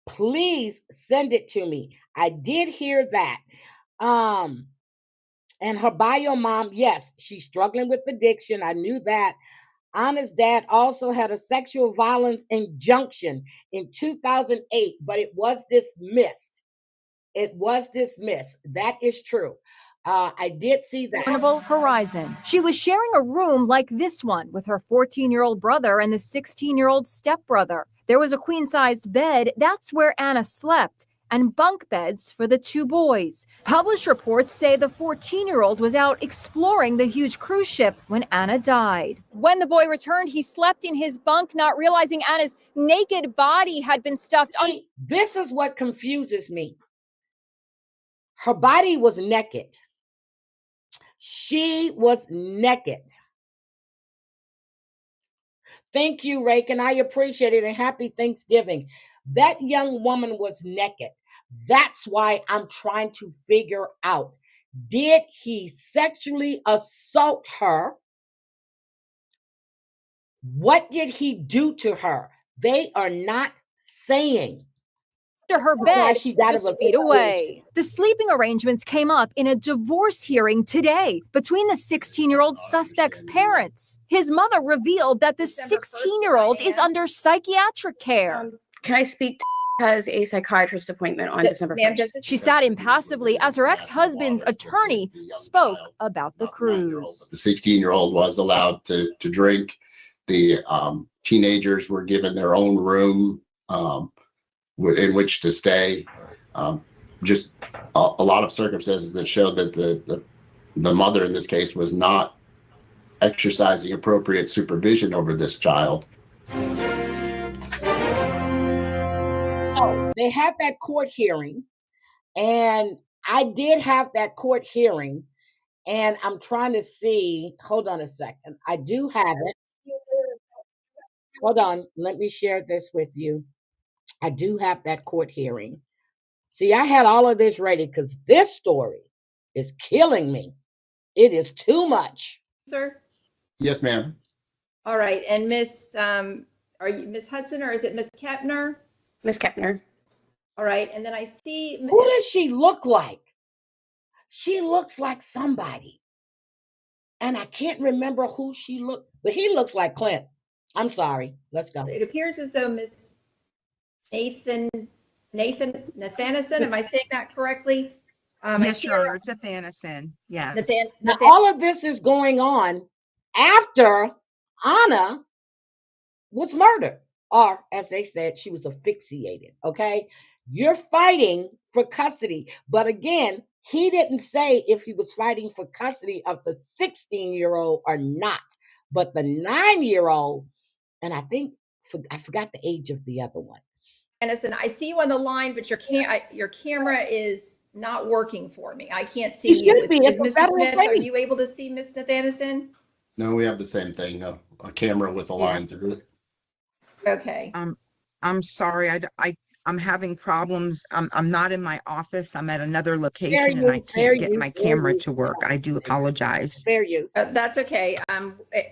please send it to me. I did hear that. And her bio mom, yes, she's struggling with addiction. I knew that. Anna's dad also had a sexual violence injunction in 2008, but it was dismissed. That is true. I did see that. Carnival Horizon. She was sharing a room like this one with her 14-year-old brother and the 16-year-old stepbrother. There was a queen-sized bed. That's where Anna slept, and bunk beds for the 2 boys. Published reports say the 14-year-old was out exploring the huge cruise ship when Anna died. When the boy returned, he slept in his bunk, not realizing Anna's naked body had been stuffed on. This is what confuses me. Her body was naked. She was naked. Thank you, Reagan. I appreciate it, and happy Thanksgiving. That young woman was naked. That's why I'm trying to figure out, did he sexually assault her? What did he do to her? They are not saying. Her bed just feet away. The sleeping arrangements came up in a divorce hearing today between the 16-year-old suspect's parents. His mother revealed that the 16-year-old is under psychiatric care. Can I speak to has a psychiatrist appointment on December 1st? She sat impassively as her ex-husband's attorney spoke about the cruise. The 16-year-old was allowed to drink. The teenagers were given their own room in which to stay. Just a lot of circumstances that showed that the mother in this case was not exercising appropriate supervision over this child. they had that court hearing, and I did have that court hearing, and I'm trying to see. Hold on a second. I do have it. Hold on. Let me share this with you. I do have that court hearing. See, I had all of this ready because this story is killing me. It is too much. Sir? Yes, ma'am. All right. And Miss, are you Miss Hudson or is it Miss Kepner? Miss Kepner. All right. And then I see. Who does she look like? She looks like somebody. And I can't remember who she looked, but he looks like Clint. I'm sorry. Let's go. It appears as though Miss Nathanison, am I saying that correctly? Yes, Your Honor, it's Nathanison. Yeah. Now, all of this is going on after Anna was murdered, or as they said, she was asphyxiated. Okay. You're fighting for custody. But again, he didn't say if he was fighting for custody of the 16-year-old or not, but the 9-year-old, and I think I forgot the age of the other one. Nathanison, I see you on the line, but your camera is not working for me. I can't see you. Is Mr. Smith, are you able to see Miss Nathanison? No, we have the same thing. A camera with a line through it. Okay. I'm sorry. I'm having problems. I'm not in my office. I'm at another location and I can't get my camera to work. I do apologize. Fair use. That's okay.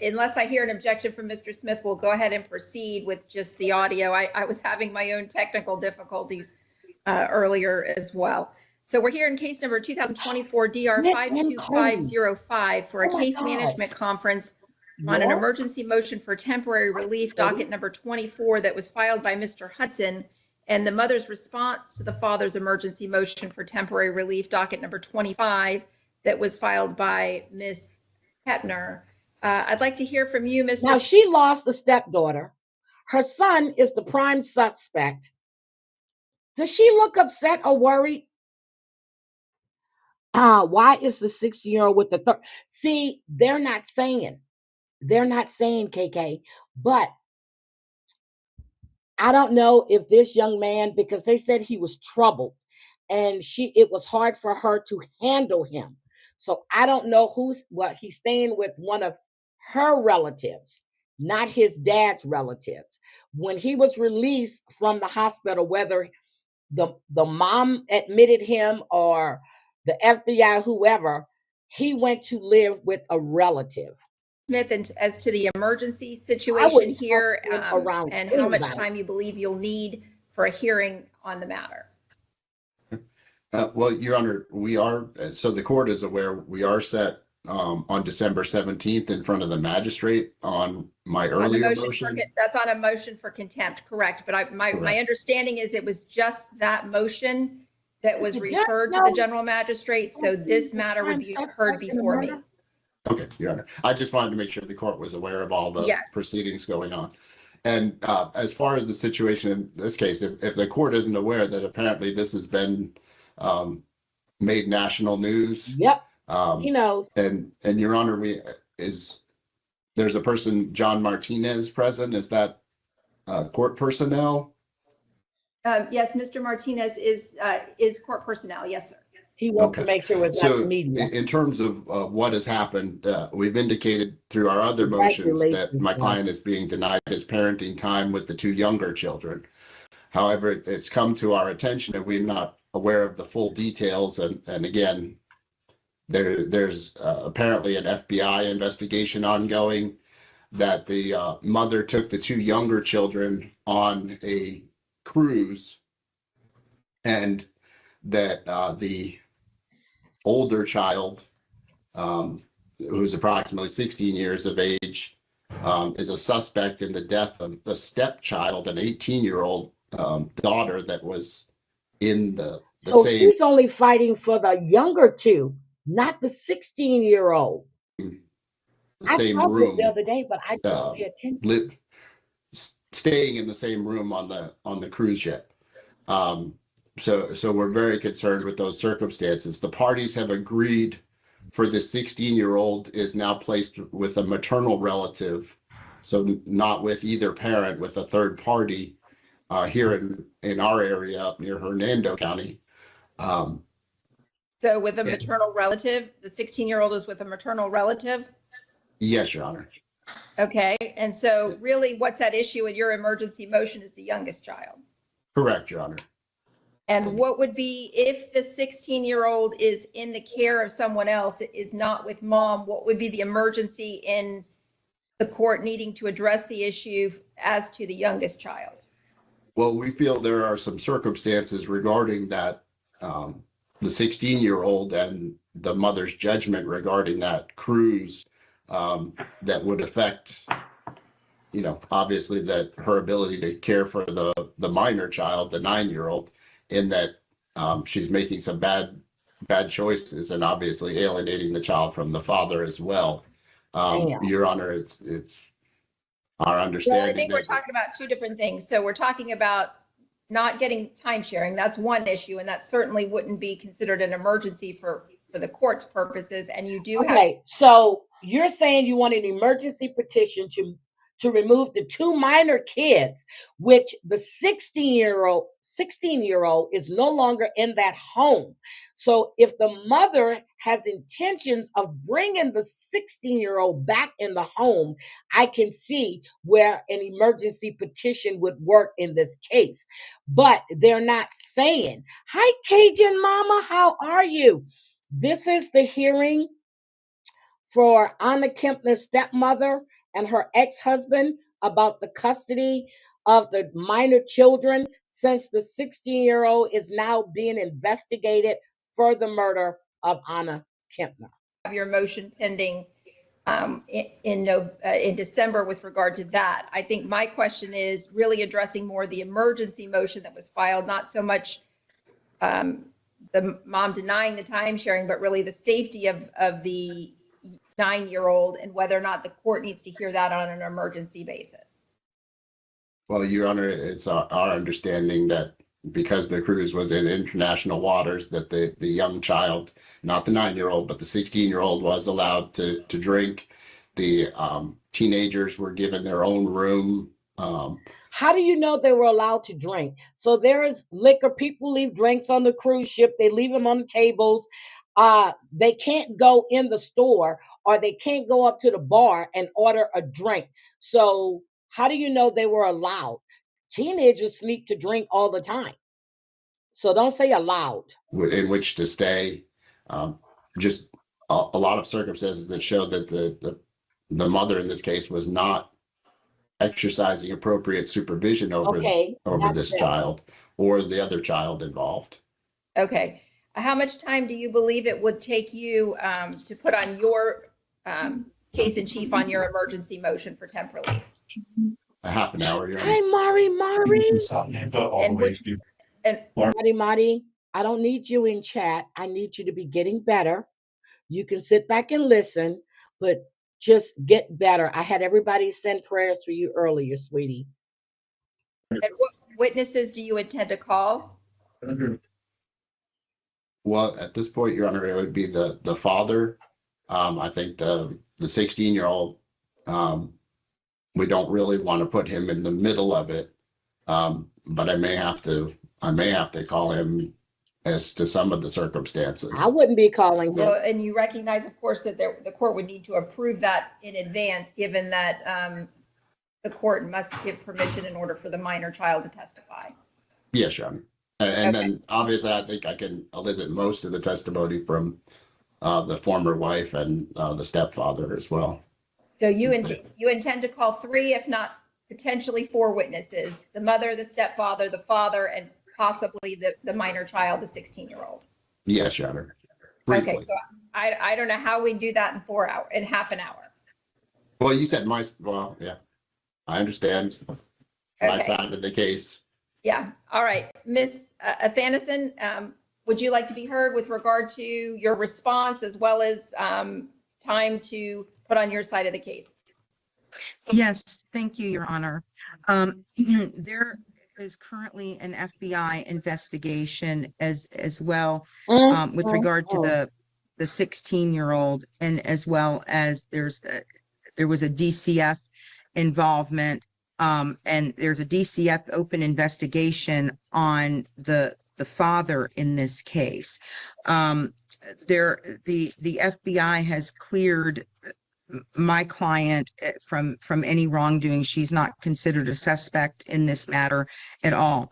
Unless I hear an objection from Mr. Smith, we'll go ahead and proceed with just the audio. I was having my own technical difficulties earlier as well. So we're here in case number 2024 DR 52505 for a case management conference on an emergency motion for temporary relief, docket number 24, that was filed by Mr. Hudson, and the mother's response to the father's emergency motion for temporary relief, docket number 25, that was filed by Ms. Kepner. I'd like to hear from you, Mr. Now, she lost a stepdaughter. Her son is the prime suspect. Does she look upset or worried? Why is the 16-year-old with the third? See, they're not saying, KK, but I don't know if this young man, because they said he was troubled and it was hard for her to handle him. So I don't know he's staying with one of her relatives, not his dad's relatives. When he was released from the hospital, whether the mom admitted him or the FBI, whoever, he went to live with a relative. Smith, and as to the emergency situation here, and how much time you believe you'll need for a hearing on the matter. Well, Your Honor, so the court is aware, we are set on December 17th in front of the magistrate on my earlier motion. That's on a motion for contempt, correct? But my understanding is it was just that motion that was referred to the general magistrate, so this matter would be heard before me. Okay, Your Honor. I just wanted to make sure the court was aware of all the proceedings going on. And as far as the situation in this case, if the court isn't aware that apparently this has been made national news. Yep. He knows. And Your Honor, there's a person, John Martinez, present. Is that court personnel? Yes, Mr. Martinez is court personnel. Yes, sir. He wants to make sure it's not media. In terms of what has happened, we've indicated through our other motions that my client is being denied his parenting time with the two younger children. However, it's come to our attention that we're not aware of the full details. And again, there's apparently an FBI investigation ongoing that the mother took the two younger children on a cruise, and that the older child, who's approximately 16 years of age, is a suspect in the death of the stepchild, an 18-year-old daughter that was in the same. He's only fighting for the younger two, not the 16-year-old. Same room the other day, but I didn't pay attention. Staying in the same room on the cruise ship. So we're very concerned with those circumstances. The parties have agreed for the 16-year-old is now placed with a maternal relative, so not with either parent, with a third party, here in our area up near Hernando County. So with a maternal relative, the 16-year-old is with a maternal relative? Yes, Your Honor. Okay, and so really what's at issue in your emergency motion is the youngest child. Correct, Your Honor. And what would be, if the 16-year-old is in the care of someone else, is not with mom, what would be the emergency in the court needing to address the issue as to the youngest child? Well, we feel there are some circumstances regarding that, the 16-year-old and the mother's judgment regarding that cruise, that would affect, obviously that her ability to care for the minor child, the 9-year-old, in that she's making some bad choices and obviously alienating the child from the father as well. Your Honor, it's our understanding. Well, I think we're talking about two different things. So we're talking about not getting time sharing. That's one issue, and that certainly wouldn't be considered an emergency for the court's purposes. And you do Okay, so you're saying you want an emergency petition to remove the 2 minor kids, which the 16-year-old is no longer in that home. So if the mother has intentions of bringing the 16-year-old back in the home, I can see where an emergency petition would work in this case. But they're not saying, "Hi, Cajun Mama, how are you?" This is the hearing for Anna Kempner's stepmother and her ex-husband about the custody of the minor children, since the 16-year-old is now being investigated for the murder of Anna Kempner. Have your motion pending in December with regard to that. I think my question is really addressing more the emergency motion that was filed, not so much the mom denying the time sharing, but really the safety of the 9-year-old and whether or not the court needs to hear that on an emergency basis. Well, Your Honor, it's our understanding that because the cruise was in international waters, that the young child, not the 9-year-old, but the 16-year-old was allowed to drink. The teenagers were given their own room. How do you know they were allowed to drink? So there is liquor. People leave drinks on the cruise ship. They leave them on the tables. They can't go in the store, or they can't go up to the bar and order a drink. So how do you know they were allowed? Teenagers sneak to drink all the time. So don't say allowed. In which to stay. Just a lot of circumstances that show that the mother in this case was not exercising appropriate supervision over this child or the other child involved. Okay. How much time do you believe it would take you to put on your case in chief on your emergency motion for temp relief? A half an hour. Hi, Mari. Mari, I don't need you in chat. I need you to be getting better. You can sit back and listen, but just get better. I had everybody send prayers for you earlier, sweetie. And what witnesses do you intend to call? Well, at this point, Your Honor, it would be the father. I think the 16-year-old, we don't really want to put him in the middle of it. But I may have to call him as to some of the circumstances. I wouldn't be calling him. Well, and you recognize, of course, that the court would need to approve that in advance, given that the court must give permission in order for the minor child to testify. Yes, Your Honor. And then obviously I think I can elicit most of the testimony from the former wife and the stepfather as well. So you intend to call 3, if not potentially 4 witnesses: the mother, the stepfather, the father, and possibly the minor child, the 16-year-old. Yes, Your Honor. Briefly. Okay, so I don't know how we do that in half an hour. Well, you said yeah, I understand my side of the case. Yeah. All right. Ms. Athanason, would you like to be heard with regard to your response as well as time to put on your side of the case? Yes, thank you, Your Honor. There is currently an FBI investigation as well with regard to the 16-year-old, and as well as there was a DCF involvement And there's a DCF open investigation on the father in this case. The FBI has cleared my client from any wrongdoing. She's not considered a suspect in this matter at all.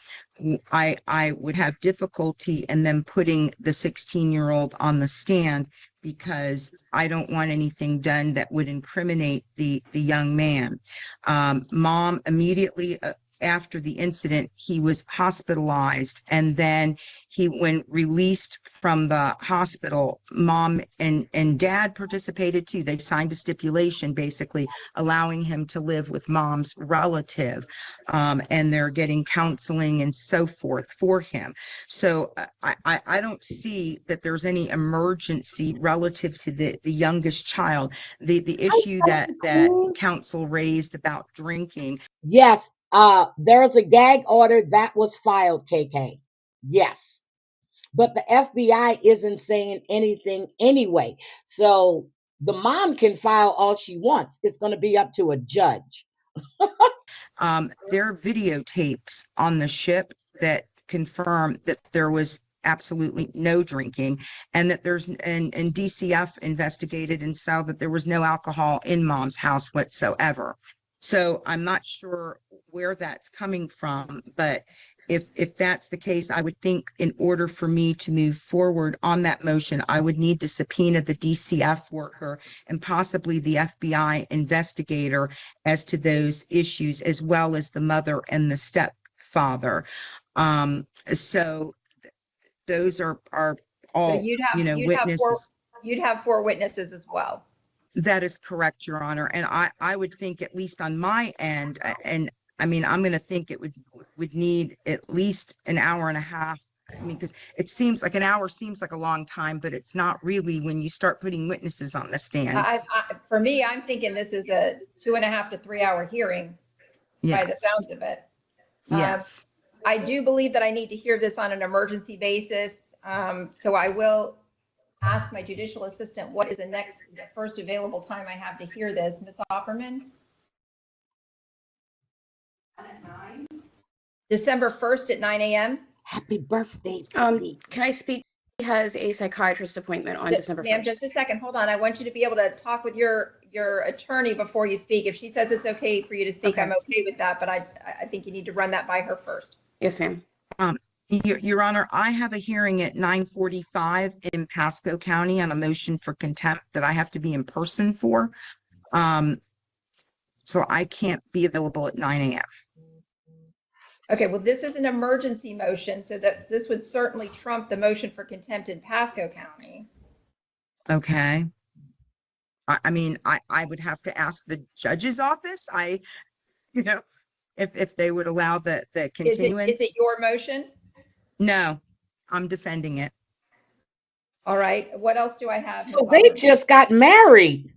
I would have difficulty in them putting the 16-year-old on the stand because I don't want anything done that would incriminate the young man. Mom immediately after the incident, he was hospitalized, and then when released from the hospital, mom and dad participated too. They signed a stipulation basically allowing him to live with mom's relative, and they're getting counseling and so forth for him. So I don't see that there's any emergency relative to the youngest child. The issue that counsel raised about drinking. Yes. There's a gag order that was filed, KK. Yes. But the FBI isn't saying anything anyway. So the mom can file all she wants. It's going to be up to a judge. There are videotapes on the ship that confirm that there was absolutely no drinking, and that and DCF investigated and saw that there was no alcohol in mom's house whatsoever. So I'm not sure where that's coming from, but if that's the case, I would think in order for me to move forward on that motion, I would need to subpoena the DCF worker and possibly the FBI investigator as to those issues, as well as the mother and the stepfather. So those are all, so witnesses. You'd have 4 witnesses as well. That is correct, Your Honor. And I would think, at least on my end, and I mean, I'm going to think it would need at least an hour and a half. I mean, because it seems like an hour seems like a long time, but it's not really when you start putting witnesses on the stand. For me, I'm thinking this is a 2.5 to 3 hour hearing. Yes. By the sounds of it. Yes. I do believe that I need to hear this on an emergency basis. So I will ask my judicial assistant what is the first available time I have to hear this. Ms. Opperman? At 9? December 1st at 9 a.m. Happy birthday. Can I speak? He has a psychiatrist appointment on December 1st. Ma'am, just a second. Hold on. I want you to be able to talk with your attorney before you speak. If she says it's okay for you to speak, okay. I'm okay with that, but I think you need to run that by her first. Yes, ma'am. Your Honor, I have a hearing at 9:45 in Pasco County on a motion for contempt that I have to be in person for. So I can't be available at 9 a.m. Okay, well, this is an emergency motion, so that this would certainly trump the motion for contempt in Pasco County. Okay. I mean, I would have to ask the judge's office. If they would allow the continuance. Is it your motion? No, I'm defending it. All right. What else do I have? So they just got married.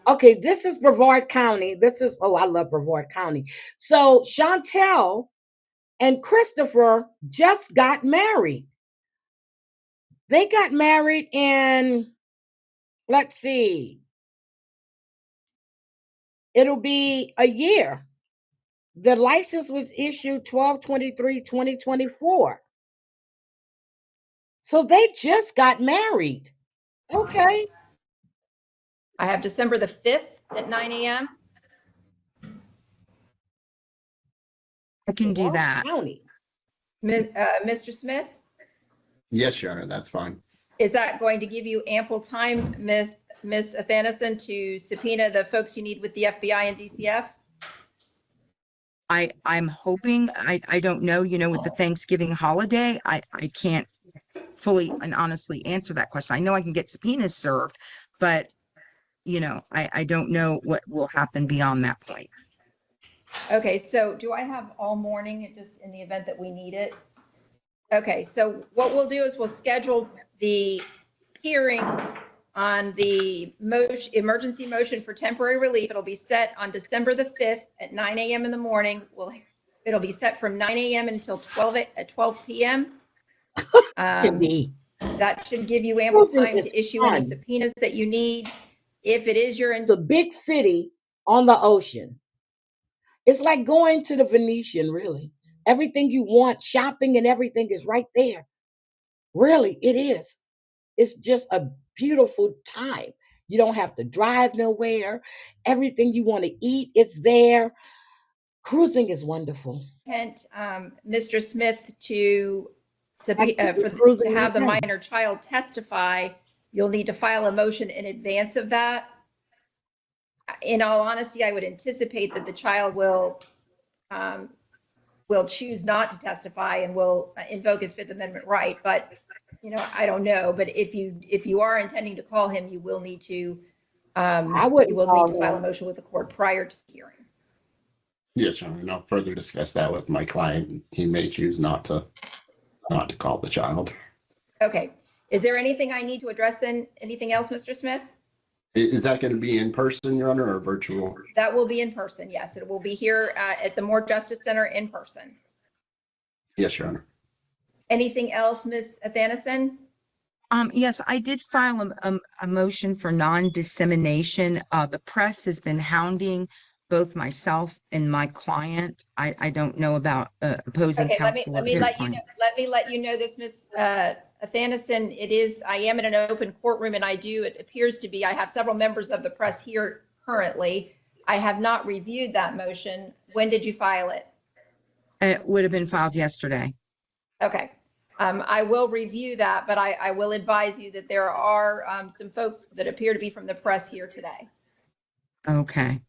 Okay, this is Brevard County. I love Brevard County. So Chantel and Christopher just got married. They got married in, let's see, it'll be a year. The license was issued 12/23/2024. So they just got married. Okay. I have December the 5th at 9 a.m. I can do that. Mr. Smith? Yes, Your Honor, that's fine. Is that going to give you ample time, Ms. Athanason, to subpoena the folks you need with the FBI and DCF? I'm hoping. I don't know, with the Thanksgiving holiday, I can't fully and honestly answer that question. I know I can get subpoenas served, but I don't know what will happen beyond that point. Okay, so do I have all morning just in the event that we need it? Okay, so what we'll do is we'll schedule the hearing on the emergency motion for temporary relief. It'll be set on December the 5th at 9 a.m. in the morning. It'll be set from 9 a.m. until 12 p.m. That should give you ample time to issue any subpoenas that you need. If it is it's a big city on the ocean. It's like going to the Venetian, really. Everything you want, shopping and everything is right there. Really, it is. It's just a beautiful time. You don't have to drive nowhere. Everything you want to eat, it's there. Cruising is wonderful. Intent, Mr. Smith, to cruising to have the weekend. minor child testify, you'll need to file a motion in advance of that. In all honesty, I would anticipate that the child will choose not to testify and will invoke his Fifth Amendment right. But I don't know. But if you are intending to call him, you will need to file a motion with the court prior to the hearing. Yes, Your Honor. And I'll further discuss that with my client. He may choose not to call the child. Okay. Is there anything I need to address then? Anything else, Mr. Smith? Is that going to be in person, Your Honor, or virtual? That will be in person. Yes, it will be here at the Moore Justice Center in person. Yes, Your Honor. Anything else, Ms. Athanasson? Yes, I did file a motion for non-dissemination. The press has been hounding both myself and my client. I don't know about opposing counsel. Let me let you know this, Ms. Athanasson. I am in an open courtroom, and it appears to be. I have several members of the press here currently. I have not reviewed that motion. When did you file it? It would have been filed yesterday. Okay. I will review that, but I will advise you that there are some folks that appear to be from the press here today. Okay.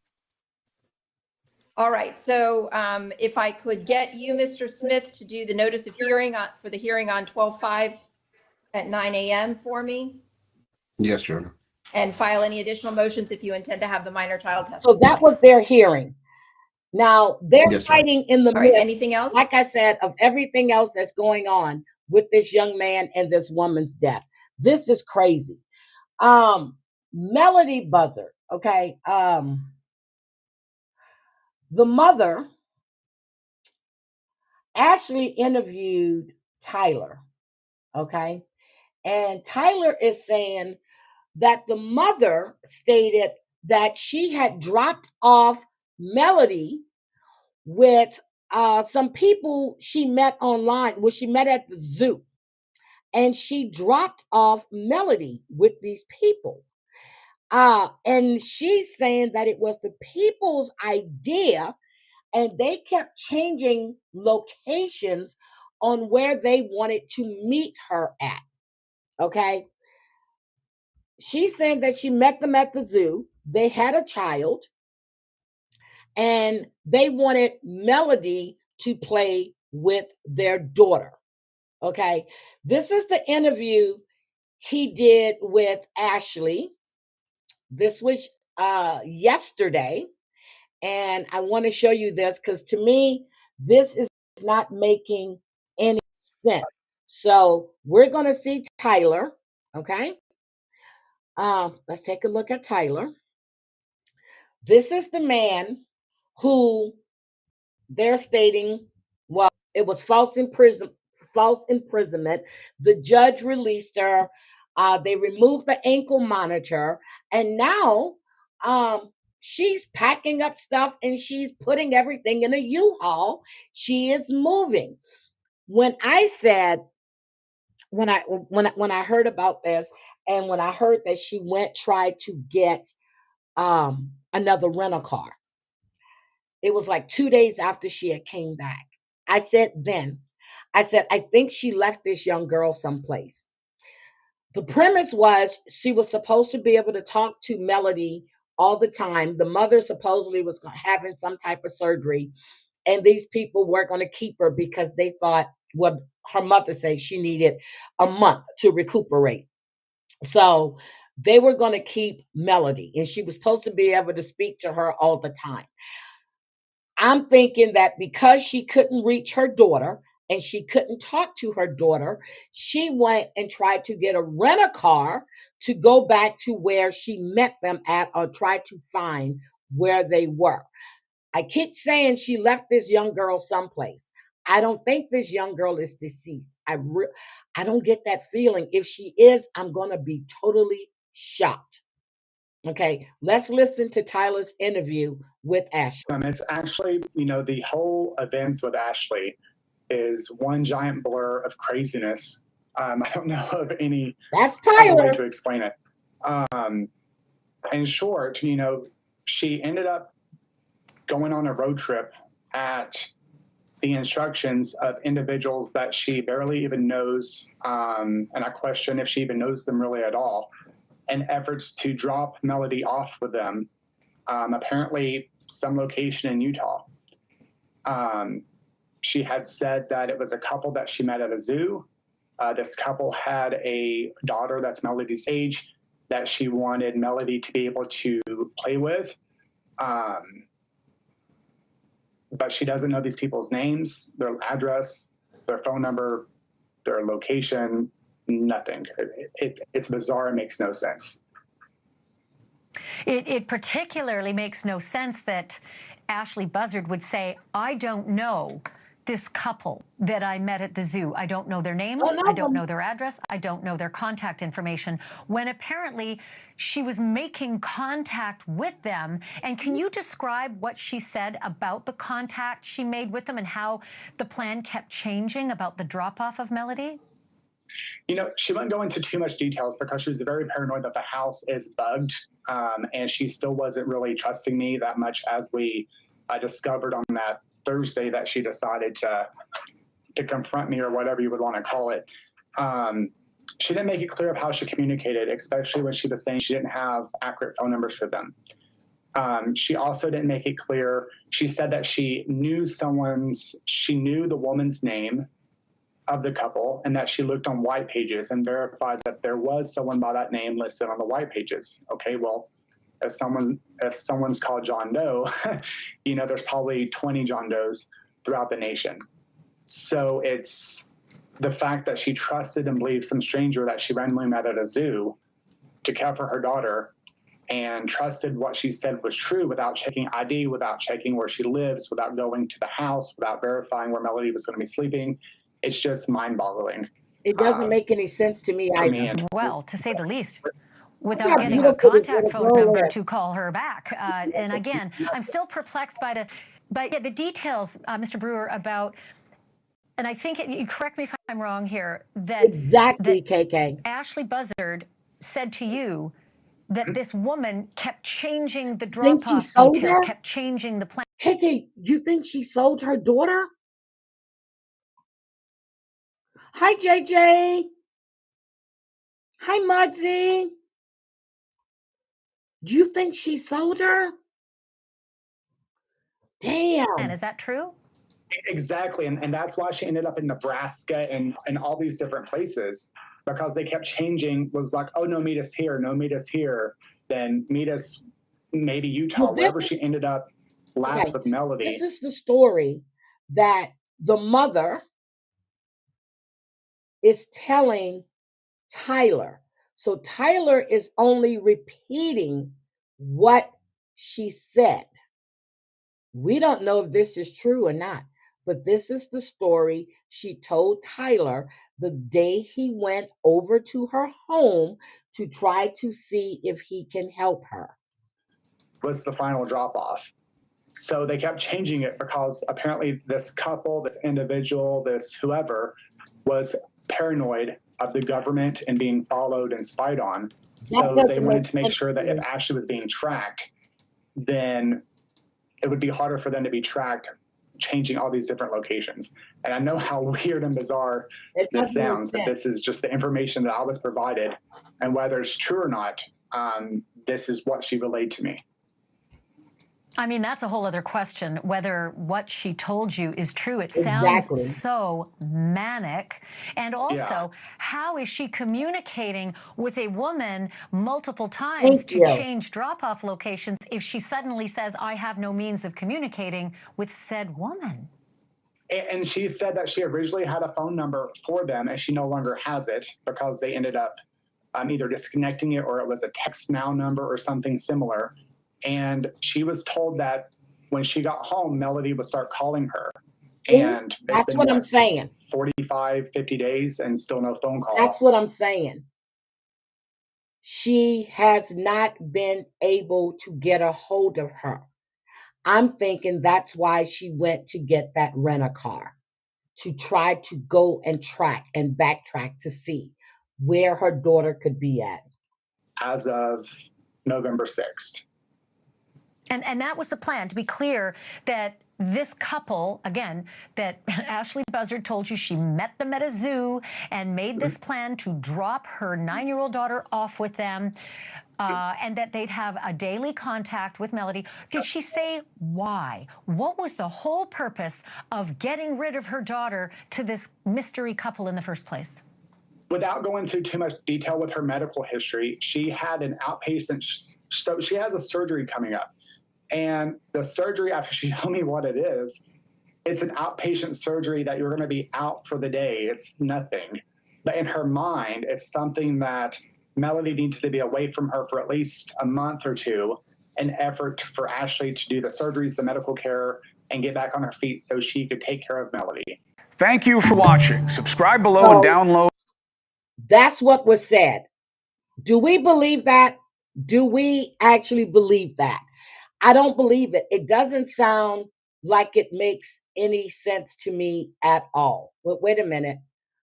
All right. So if I could get you, Mr. Smith, to do the notice of hearing for the hearing on 12/5 at 9 a.m. for me. Yes, Your Honor. And file any additional motions if you intend to have the minor child testify. So that was their hearing. Now they're fighting in the midst, anything else? like I said, of everything else that's going on with this young man and this woman's death. This is crazy. Melody Buzzard, okay. The mother actually interviewed Tyler, okay? And Tyler is saying that the mother stated that she had dropped off Melody with some people she met online. Well, she met at the zoo, and she dropped off Melody with these people. And she's saying that it was the people's idea, and they kept changing locations on where they wanted to meet her at. Okay. She's saying that she met them at the zoo. They had a child, and they wanted Melody to play with their daughter. Okay. This is the interview he did with Ashley. This was yesterday. And I want to show you this because to me, this is not making any sense. So we're going to see Tyler. Okay. Let's take a look at Tyler. This is the man who they're stating, well, it was false imprisonment. The judge released her. They removed the ankle monitor, and now she's packing up stuff and she's putting everything in a U-Haul. She is moving. When I heard about this, and when I heard that she tried to get another rental car, it was like 2 days after she had came back. I said, I think she left this young girl someplace. The premise was she was supposed to be able to talk to Melody all the time. The mother supposedly was having some type of surgery, and these people were going to keep her because they thought what her mother said she needed a month to recuperate. So they were going to keep Melody, and she was supposed to be able to speak to her all the time. I'm thinking that because she couldn't reach her daughter and she couldn't talk to her daughter, she went and tried to get a rent-a-car to go back to where she met them at, or try to find where they were. I keep saying she left this young girl someplace. I don't think this young girl is deceased. I don't get that feeling. If she is, I'm going to be totally shocked. Okay, let's listen to Tyler's interview with Ashley. It's actually, the whole events with Ashley is one giant blur of craziness. I don't know of any That's other way Tyler. to explain it. In short, she ended up going on a road trip at the instructions of individuals that she barely even knows, and I question if she even knows them really at all, in efforts to drop Melody off with them, apparently some location in Utah. She had said that it was a couple that she met at a zoo. This couple had a daughter that's Melody's age that she wanted Melody to be able to play with. But she doesn't know these people's names, their address, their phone number, their location, nothing. It's bizarre. It makes no sense. It particularly makes no sense that Ashley Buzzard would say, I don't know this couple that I met at the zoo. I don't know their names. I don't know their address. I don't know their contact information, when apparently she was making contact with them. And can you describe what she said about the contact she made with them and how the plan kept changing about the drop-off of Melody? She wouldn't go into too much details because she was very paranoid that the house is bugged, and she still wasn't really trusting me that much, as we discovered on that Thursday that she decided to confront me, or whatever you would want to call it. She didn't make it clear of how she communicated, especially when she was saying she didn't have accurate phone numbers for them. She also didn't make it clear. She said that she knew the woman's name of the couple, and that she looked on white pages and verified that there was someone by that name listed on the white pages. Okay, well, if someone's called John Doe, there's probably 20 John Does throughout the nation. So it's the fact that she trusted and believed some stranger that she randomly met at a zoo to care for her daughter, and trusted what she said was true without checking ID, without checking where she lives, without going to the house, without verifying where Melody was going to be sleeping. It's just mind-boggling. It doesn't make any sense to me either. Well, to say the least, without getting a contact phone number to call her back. And again, I'm still perplexed by the details, Mr. Brewer, about, and I think, you correct me if I'm wrong here, that KK. Ashley Buzzard said to you that this woman kept changing the drop-off details, kept changing the plan. KK, you think she sold her daughter? Hi, JJ. Hi, Muggsy. Do you think she sold her? Damn. Is that true? Exactly. And that's why she ended up in Nebraska and all these different places, because they kept changing. Was like, oh, no, meet us here. No, meet us here. Then meet us maybe Utah, wherever she ended up last with Melody. This is the story that the mother is telling Tyler. So Tyler is only repeating what she said. We don't know if this is true or not, but this is the story she told Tyler the day he went over to her home to try to see if he can help her. Was the final drop-off. So they kept changing it because apparently this couple, this individual, this whoever, was paranoid of the government and being followed and spied on. So they wanted to make sure that if Ashley was being tracked, then it would be harder for them to be tracked, changing all these different locations. And I know how weird and bizarre this sounds, but this is just the information that I was provided. And whether it's true or not, this is what she relayed to me. I mean, that's a whole other question, whether what she told you is true. It sounds so manic. And also, how is she communicating with a woman multiple times to change drop-off locations if she suddenly says, I have no means of communicating with said woman? And she said that she originally had a phone number for them, and she no longer has it because they ended up either disconnecting it, or it was a text now number or something similar. And she was told that when she got home, Melody would start calling her. And that's what I'm saying. 45, 50 days and still no phone call. That's what I'm saying. she has not been able to get a hold of her. I'm thinking that's why she went to get that rent-a-car, to try to go and track and backtrack to see where her daughter could be at. As of November 6th. And that was the plan, to be clear that this couple, again, that Ashley Buzzard told you she met them at a zoo and made this plan to drop her 9-year-old daughter off with them, and that they'd have a daily contact with Melody. Did she say why? What was the whole purpose of getting rid of her daughter to this mystery couple in the first place? Without going into too much detail with her medical history, she had an outpatient, so she has a surgery coming up. And the surgery, after she told me what it is, it's an outpatient surgery that you're going to be out for the day. It's nothing. But in her mind, it's something that Melody needs to be away from her for at least a month or two, an effort for Ashley to do the surgeries, the medical care, and get back on her feet so she could take care of Melody. Thank you for watching. Subscribe below and download. That's what was said. Do we believe that? Do we actually believe that? I don't believe it. It doesn't sound like it makes any sense to me at all. But wait a minute.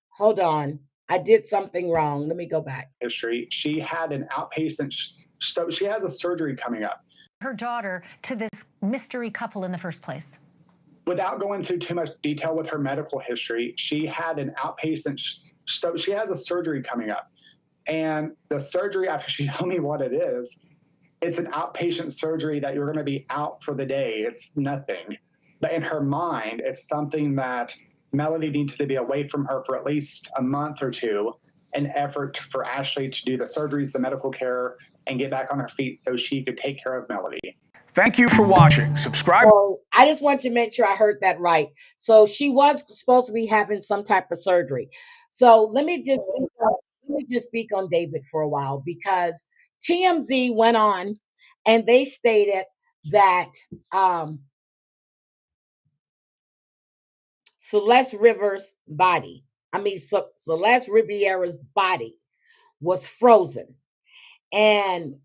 Hold on. I did something wrong. Let me go back. History. She had an outpatient, so she has a surgery coming up. Her daughter to this mystery couple in the first place. Without going into too much detail with her medical history, she had an outpatient, so she has a surgery coming up. And the surgery, after she told me what it is, it's an outpatient surgery that you're going to be out for the day. It's nothing. But in her mind, it's something that Melody needs to be away from her for at least a month or two, an effort for Ashley to do the surgeries, the medical care, and get back on her feet so she could take care of Melody. Thank you for watching. Subscribe. So I just want to make sure I heard that right. So she was supposed to be having some type of surgery. So let me just speak on David for a while, because TMZ went on and they stated that Celeste Riviera's body was frozen. And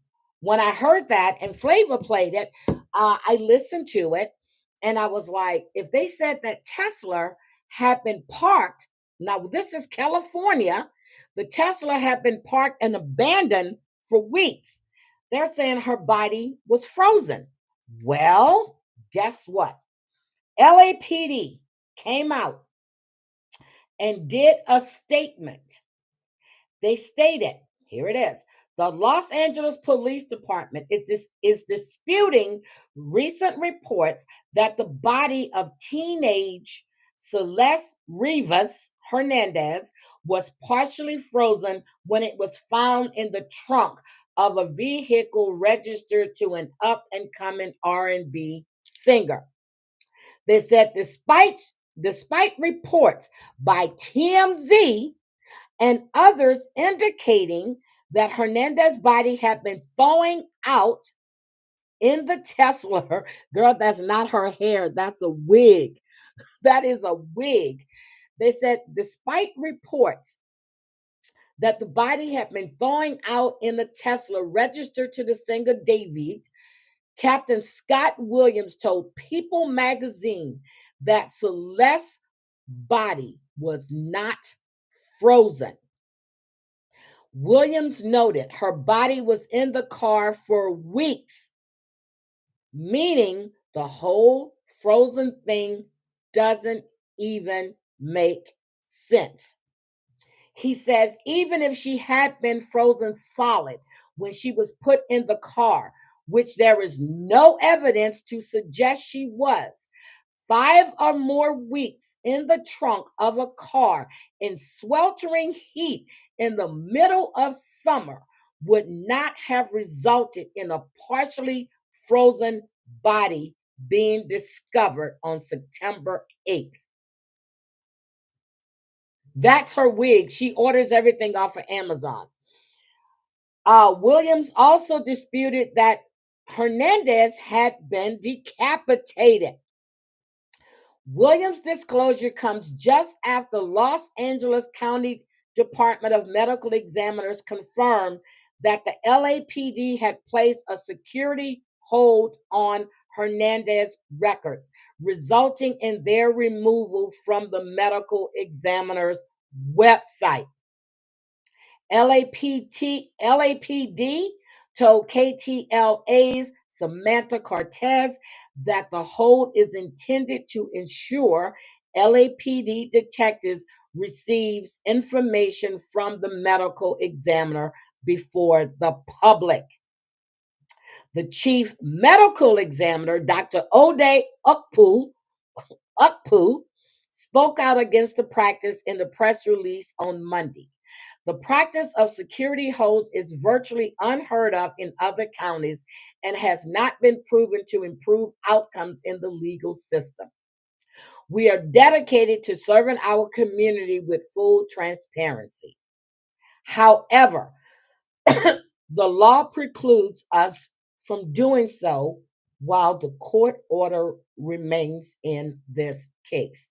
when I heard that and Flavor played it, I listened to it and I was like, if they said that Tesla had been parked, now this is California, the Tesla had been parked and abandoned for weeks. They're saying her body was frozen. Well, guess what? LAPD came out and did a statement. They stated, here it is, the Los Angeles Police Department is disputing recent reports that the body of teenage Celeste Rivas Hernandez was partially frozen when it was found in the trunk of a vehicle registered to an up-and-coming R&B singer. They said despite reports by TMZ and others indicating that Hernandez's body had been thawing out in the Tesla. Girl, that's not her hair. That's a wig. That is a wig. They said, despite reports that the body had been thawing out in the Tesla registered to the singer David, Captain Scott Williams told People magazine that Celeste's body was not frozen. Williams noted her body was in the car for weeks, meaning the whole frozen thing doesn't even make sense. He says even if she had been frozen solid when she was put in the car, which there is no evidence to suggest she was, 5 or more weeks in the trunk of a car in sweltering heat in the middle of summer would not have resulted in a partially frozen body being discovered on September 8th. That's her wig. She orders everything off of Amazon. Williams also disputed that Hernandez had been decapitated. Williams' disclosure comes just after Los Angeles County Department of Medical Examiners confirmed that the LAPD had placed a security hold on Hernandez records, resulting in their removal from the medical examiner's website. LAPD told KTLA's Samantha Cortez that the hold is intended to ensure LAPD detectives receives information from the medical examiner before the public. The chief medical examiner, Dr. Ode Ukpu, spoke out against the practice in the press release on Monday. The practice of security holds is virtually unheard of in other counties and has not been proven to improve outcomes in the legal system. We are dedicated to serving our community with full transparency. However, the law precludes us from doing so while the court order remains in this case.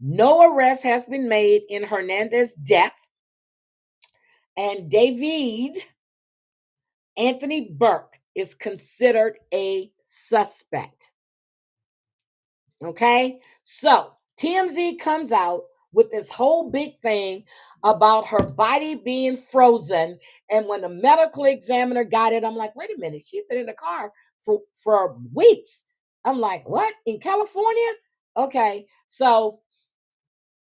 No arrest has been made in Hernandez's death, and David Anthony Burke is considered a suspect. Okay, so TMZ comes out with this whole big thing about her body being frozen. And when the medical examiner got it, I'm like, wait a minute, she's been in the car for weeks. I'm like, what? In California? Okay, so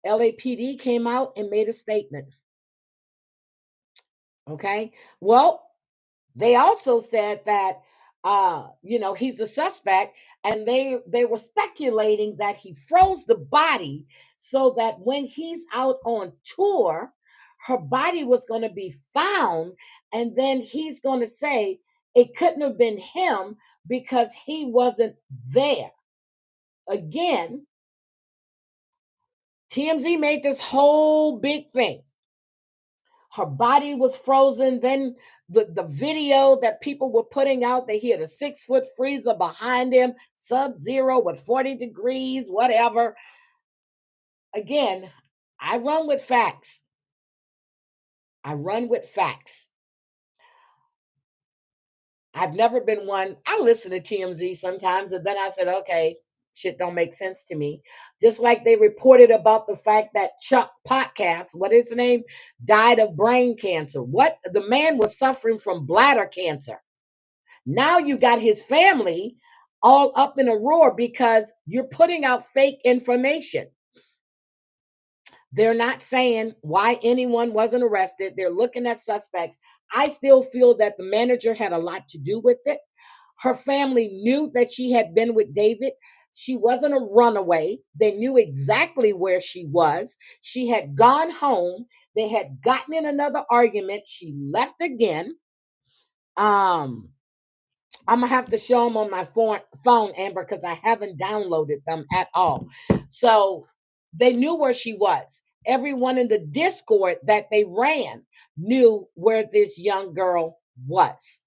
LAPD came out and made a statement. Okay, well, they also said that he's a suspect, and they were speculating that he froze the body so that when he's out on tour, her body was going to be found, and then he's going to say it couldn't have been him because he wasn't there. Again, TMZ made this whole big thing. Her body was frozen. Then the video that people were putting out, that he had a 6-foot freezer behind him, sub-zero with 40 degrees, whatever. Again, I run with facts. I've never been one. I listen to TMZ sometimes, and then I said, okay, shit don't make sense to me. Just like they reported about the fact that Chuck Podcast, what is his name, died of brain cancer. What? The man was suffering from bladder cancer. Now you got his family all up in a roar because you're putting out fake information. They're not saying why anyone wasn't arrested. They're looking at suspects. I still feel that the manager had a lot to do with it. Her family knew that she had been with David. She wasn't a runaway. They knew exactly where she was. She had gone home. They had gotten in another argument. She left again. I'm going to have to show them on my phone, Amber, because I haven't downloaded them at all. So they knew where she was. Everyone in the Discord that they ran knew where this young girl was.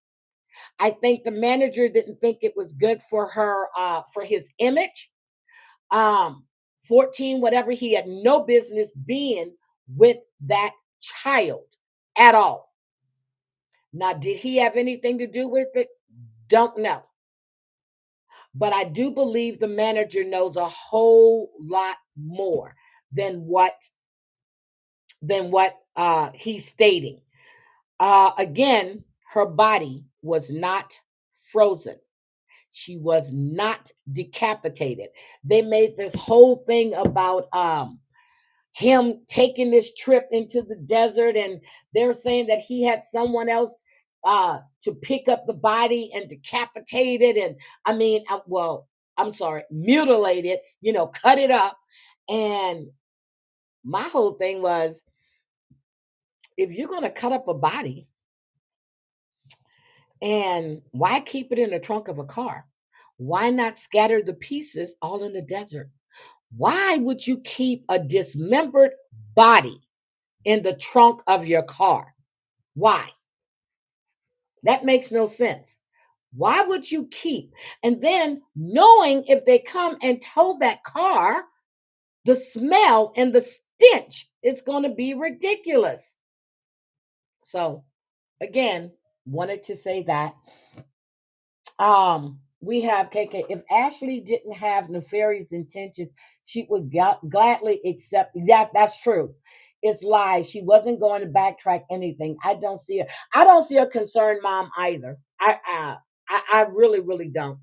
I think the manager didn't think it was good for her, for his image. 14, whatever, he had no business being with that child at all. Now, did he have anything to do with it? Don't know. But I do believe the manager knows a whole lot more than what he's stating. Again, her body was not frozen. She was not decapitated. They made this whole thing about him taking this trip into the desert, and they're saying that he had someone else to pick up the body and decapitate it, and mutilate it, cut it up. And my whole thing was, if you're going to cut up a body, and why keep it in the trunk of a car? Why not scatter the pieces all in the desert? Why would you keep a dismembered body in the trunk of your car? Why? That makes no sense. Why would you keep? And then knowing if they come and tow that car, the smell and the stench, it's going to be ridiculous. So again, wanted to say that. We have KK. If Ashley didn't have nefarious intentions, she would gladly accept. Yeah, that's true. It's lies. She wasn't going to backtrack anything. I don't see her. I don't see a concerned mom either. I really, really don't.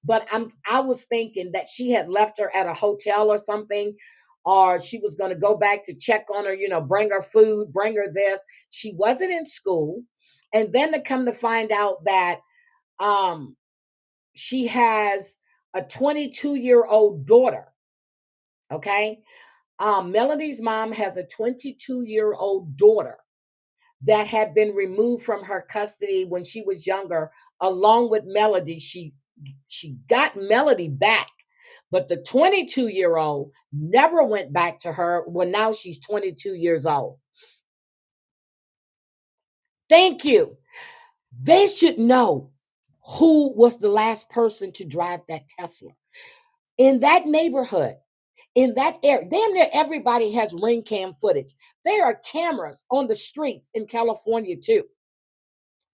But I was thinking that she had left her at a hotel or something, or she was going to go back to check on her, bring her food, bring her this. She wasn't in school. And then to come to find out that she has a 22-year-old daughter. Okay. Melody's mom has a 22-year-old daughter that had been removed from her custody when she was younger, along with Melody. She got Melody back, but the 22-year-old never went back to her. Well, now she's 22 years old. Thank you. They should know who was the last person to drive that Tesla. In that neighborhood, in that area, damn near everybody has ring cam footage. There are cameras on the streets in California too.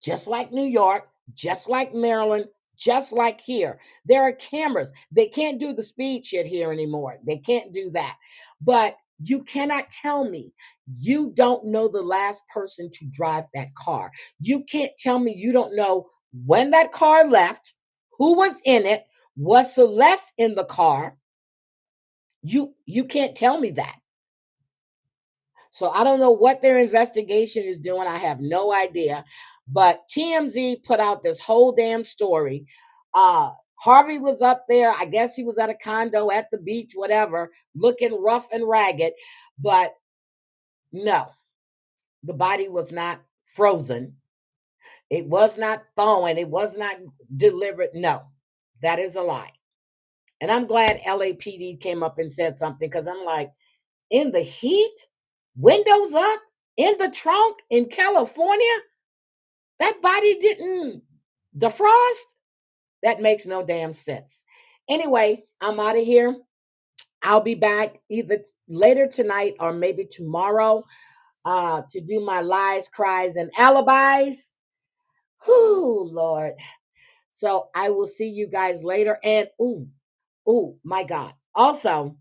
Just like New York, just like Maryland, just like here. There are cameras. They can't do the speed shit here anymore. They can't do that. But you cannot tell me you don't know the last person to drive that car. You can't tell me you don't know when that car left, who was in it, was Celeste in the car. You can't tell me that. So I don't know what their investigation is doing. I have no idea. But TMZ put out this whole damn story. Harvey was up there. I guess he was at a condo at the beach, whatever, looking rough and ragged. But no, the body was not frozen. It was not thawing. It was not delivered. No, that is a lie. And I'm glad LAPD came up and said something, because I'm like, in the heat, windows up, in the trunk in California, that body didn't defrost? That makes no damn sense. Anyway, I'm out of here. I'll be back either later tonight or maybe tomorrow to do my lies, cries, and alibis. Whew, Lord. So I will see you guys later. And oh my God. Also,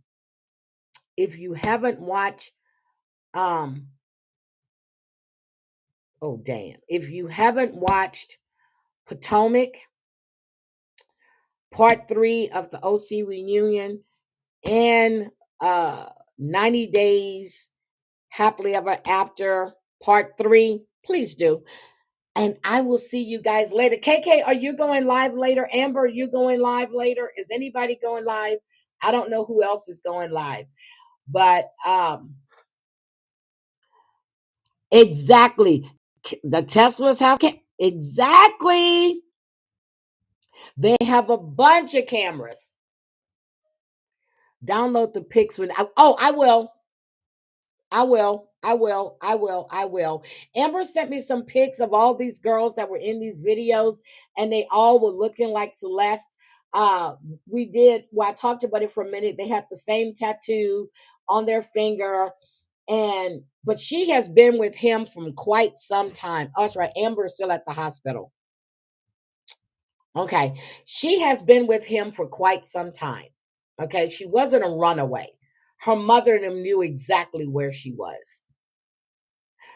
if you haven't watched, if you haven't watched Potomac, part 3 of the OC reunion, and 90 Days Happily Ever After, part 3, please do. And I will see you guys later. KK, are you going live later? Amber, are you going live later? Is anybody going live? I don't know who else is going live. But exactly. The Teslas have exactly. They have a bunch of cameras. Download the pics when I will. Amber sent me some pics of all these girls that were in these videos, and they all were looking like Celeste. I talked about it for a minute. They have the same tattoo on their finger, but she has been with him from quite some time. Oh, that's right. Amber is still at the hospital. Okay. She has been with him for quite some time. Okay. She wasn't a runaway. Her mother and them knew exactly where she was.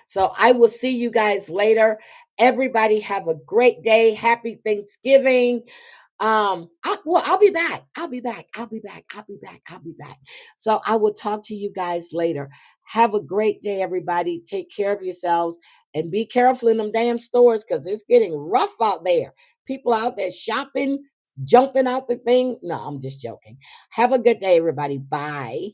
So I will see you guys later. Everybody have a great day. Happy Thanksgiving. I'll be back. I'll be back. So I will talk to you guys later. Have a great day, everybody. Take care of yourselves and be careful in them damn stores, because it's getting rough out there. People out there shopping, jumping out the thing. No, I'm just joking. Have a good day, everybody. Bye.